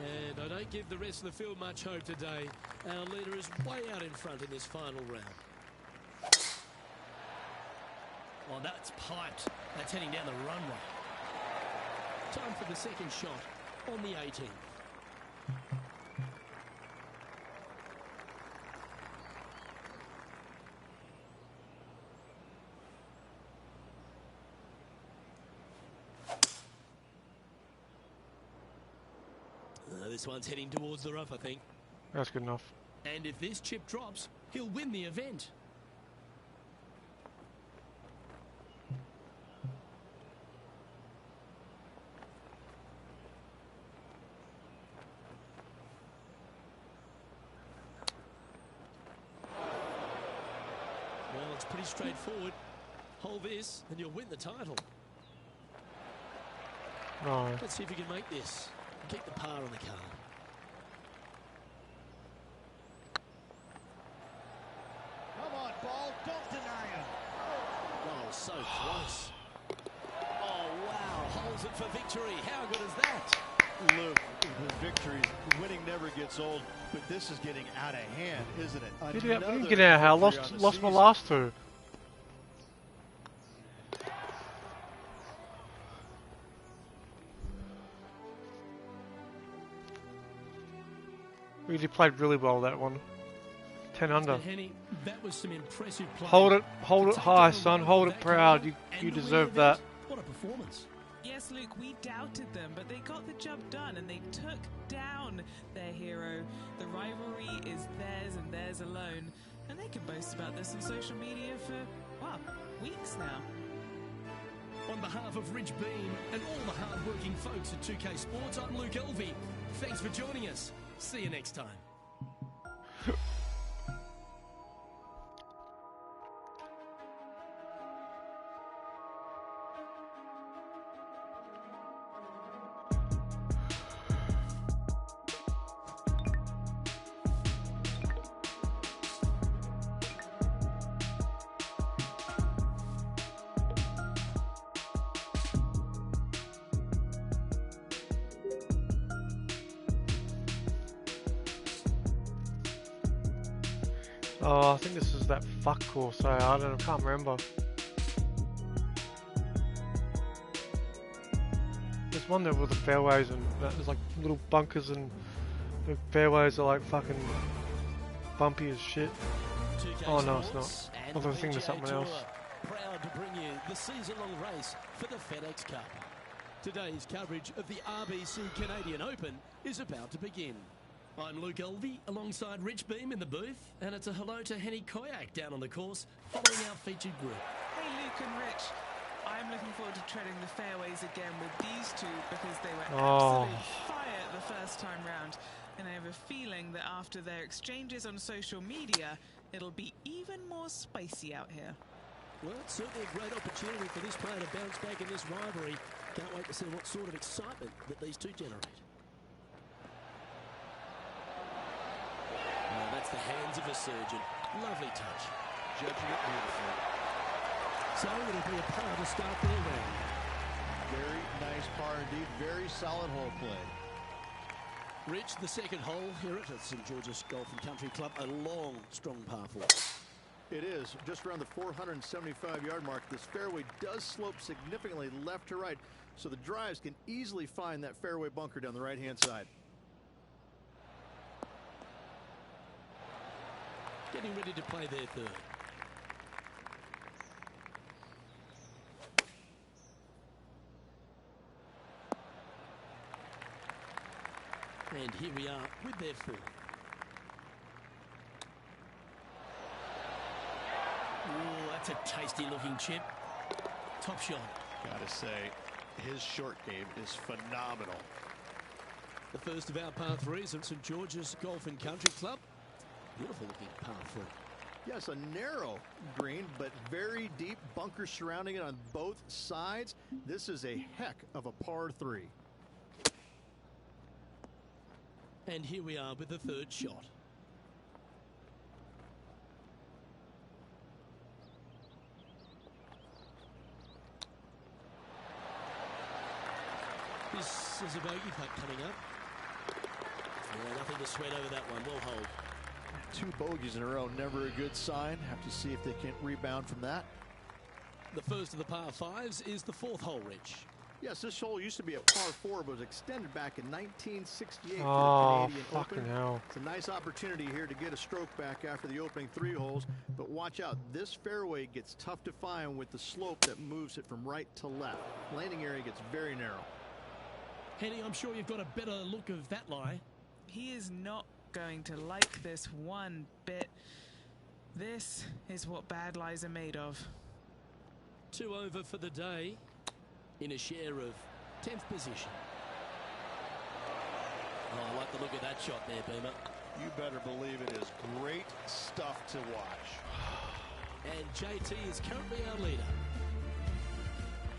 And I don't give the rest of the field much hope today. Our leader is way out in front in this final round. Oh, that's piped. That's heading down the runway. Time for the second shot on the 18th. This one's heading towards the rough, I think. That's good enough. And if this chip drops, he'll win the event. Well, it's pretty straightforward. Hold this and you'll win the title. No. Let's see if we can make this. Keep the par on the card. Come on, ball. Don't deny him. Oh, so close. Oh, wow. Holds it for victory. How good is that? Luke, the victories, winning never gets old, but this is getting out of hand, isn't it? We didn't Another get out. I victory on the lost my season. last two. We played really well that one. 10 under. And Henny, that was some impressive play. Hold it To take high, down son. one Hold with it that proud. command You and to win deserve the that. event. What a performance. Yes, Luke, we doubted them, but they got the job done and they took down their hero. The rivalry is theirs and theirs alone, and they can boast about this on social media for, well, weeks now. On behalf of Rich Beam and all the hard-working folks at 2K Sports, I'm Luke Elvey. Thanks for joining us. See you next time. Oh, I think this is that fuck course. I don't know. Can't remember. There's one there with the fairways and there's like little bunkers and the fairways are like fucking bumpy as shit. 2K Oh, no, it's Sports not. and I was thinking of PGA something Tour, else. proud to bring you the season-long race for the FedEx Cup. Today's coverage of the RBC Canadian Open is about to begin. I'm Luke Elvey, alongside Rich Beam in the booth, and it's a hello to Henny Koyak down on the course, following our featured group. Hey, Luke and Rich, I'm looking forward to treading the fairways again with these two because they were absolute fire the first time round. And I have a feeling that after their exchanges on social media, it'll be even more spicy out here. Well, it's certainly a great opportunity for this player to bounce back in this rivalry. Can't wait to see what sort of excitement that these two generate. Oh, that's the hands of a surgeon. Lovely touch. Judging it beautifully. So it'll be a par to start their round. Very nice par indeed. Very solid hole play. Rich, the second hole here at St George's Golf and Country Club, a long, strong par 4. It is just around the 475-yard mark. This fairway does slope significantly left to right, so the drives can easily find that fairway bunker down the right-hand side. Getting ready to play their third. And here we are with their fourth. Oh, that's a tasty looking chip. Top shot. Gotta say, his short game is phenomenal. The first of our par 3s at St George's Golf and Country Club. Beautiful looking par 3. Yes, a narrow green, but very deep bunkers surrounding it on both sides. This is a heck of a par 3. And here we are with the third shot. This is a bogey putt coming up. Yeah, nothing to sweat over that one. Well hold. 2 bogeys in a row, never a good sign. Have to see if they can rebound from that. The first of the par 5s is the fourth hole, Rich. Yes, this hole used to be a par 4, but was extended back in 1968 Oh, for the Canadian fucking Open. hell. It's a nice opportunity here to get a stroke back after the opening 3 holes, but watch out. This fairway gets tough to find with the slope that moves it from right to left. Landing area gets very narrow. Henny, I'm sure you've got a better look of that lie. He is not going to like this one bit. This is what bad lies are made of. 2 over for the day in a share of 10th position. Oh, I like the look of that shot there, Beamer. You better believe it is great stuff to watch. And JT is currently our leader.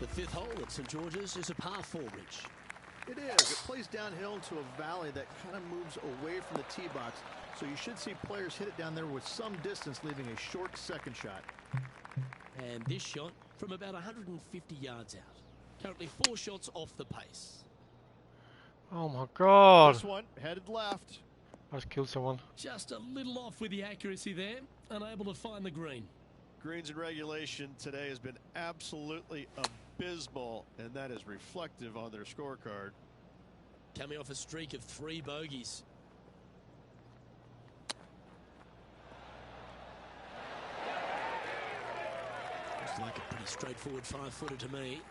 The 5th hole at St George's is a par 4, Rich. It is. It plays downhill into a valley that kind of moves away from the tee box. So you should see players hit it down there with some distance, leaving a short second shot. And this shot from about 150 yards out. Currently 4 shots off the pace. Oh my god! This one headed left. I just killed someone. Just a little off with the accuracy there. Unable to find the green. Greens in regulation today has been absolutely abysmal, and that is reflective on their scorecard. Coming off a streak of 3 bogeys. Looks like a pretty straightforward 5-footer to me.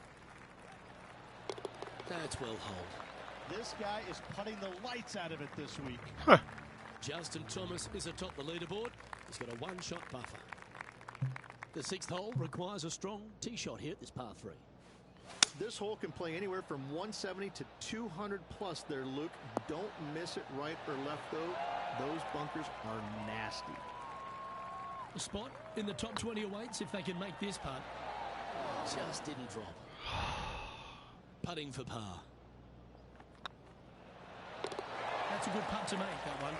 That's well holed. This guy is putting the lights out of it this week. Justin Thomas is atop the leaderboard. He's got a 1-shot buffer. The 6th hole requires a strong tee shot here at this par 3. This hole can play anywhere from 170 to 200 plus there, Luke. Don't miss it right or left, though. Those bunkers are nasty. A spot in the top 20 awaits if they can make this putt. Just didn't drop. Putting for par. That's a good putt to make, that one.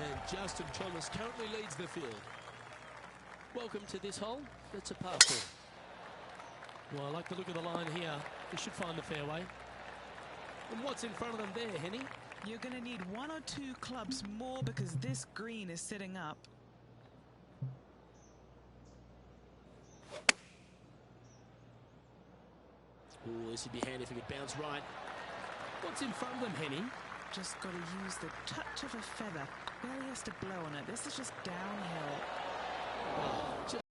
And Justin Thomas currently leads the field. Welcome to this hole. It's a par 4. Well, I like the look of the line here. They should find the fairway. And what's in front of them there, Henny? You're going to need 1 or 2 clubs more because this green is sitting up. Oh, this would be handy if it could bounce right. What's in front of them, Henny? Just got to use the touch of a feather. Really has to blow on it. This is just downhill. Oh, just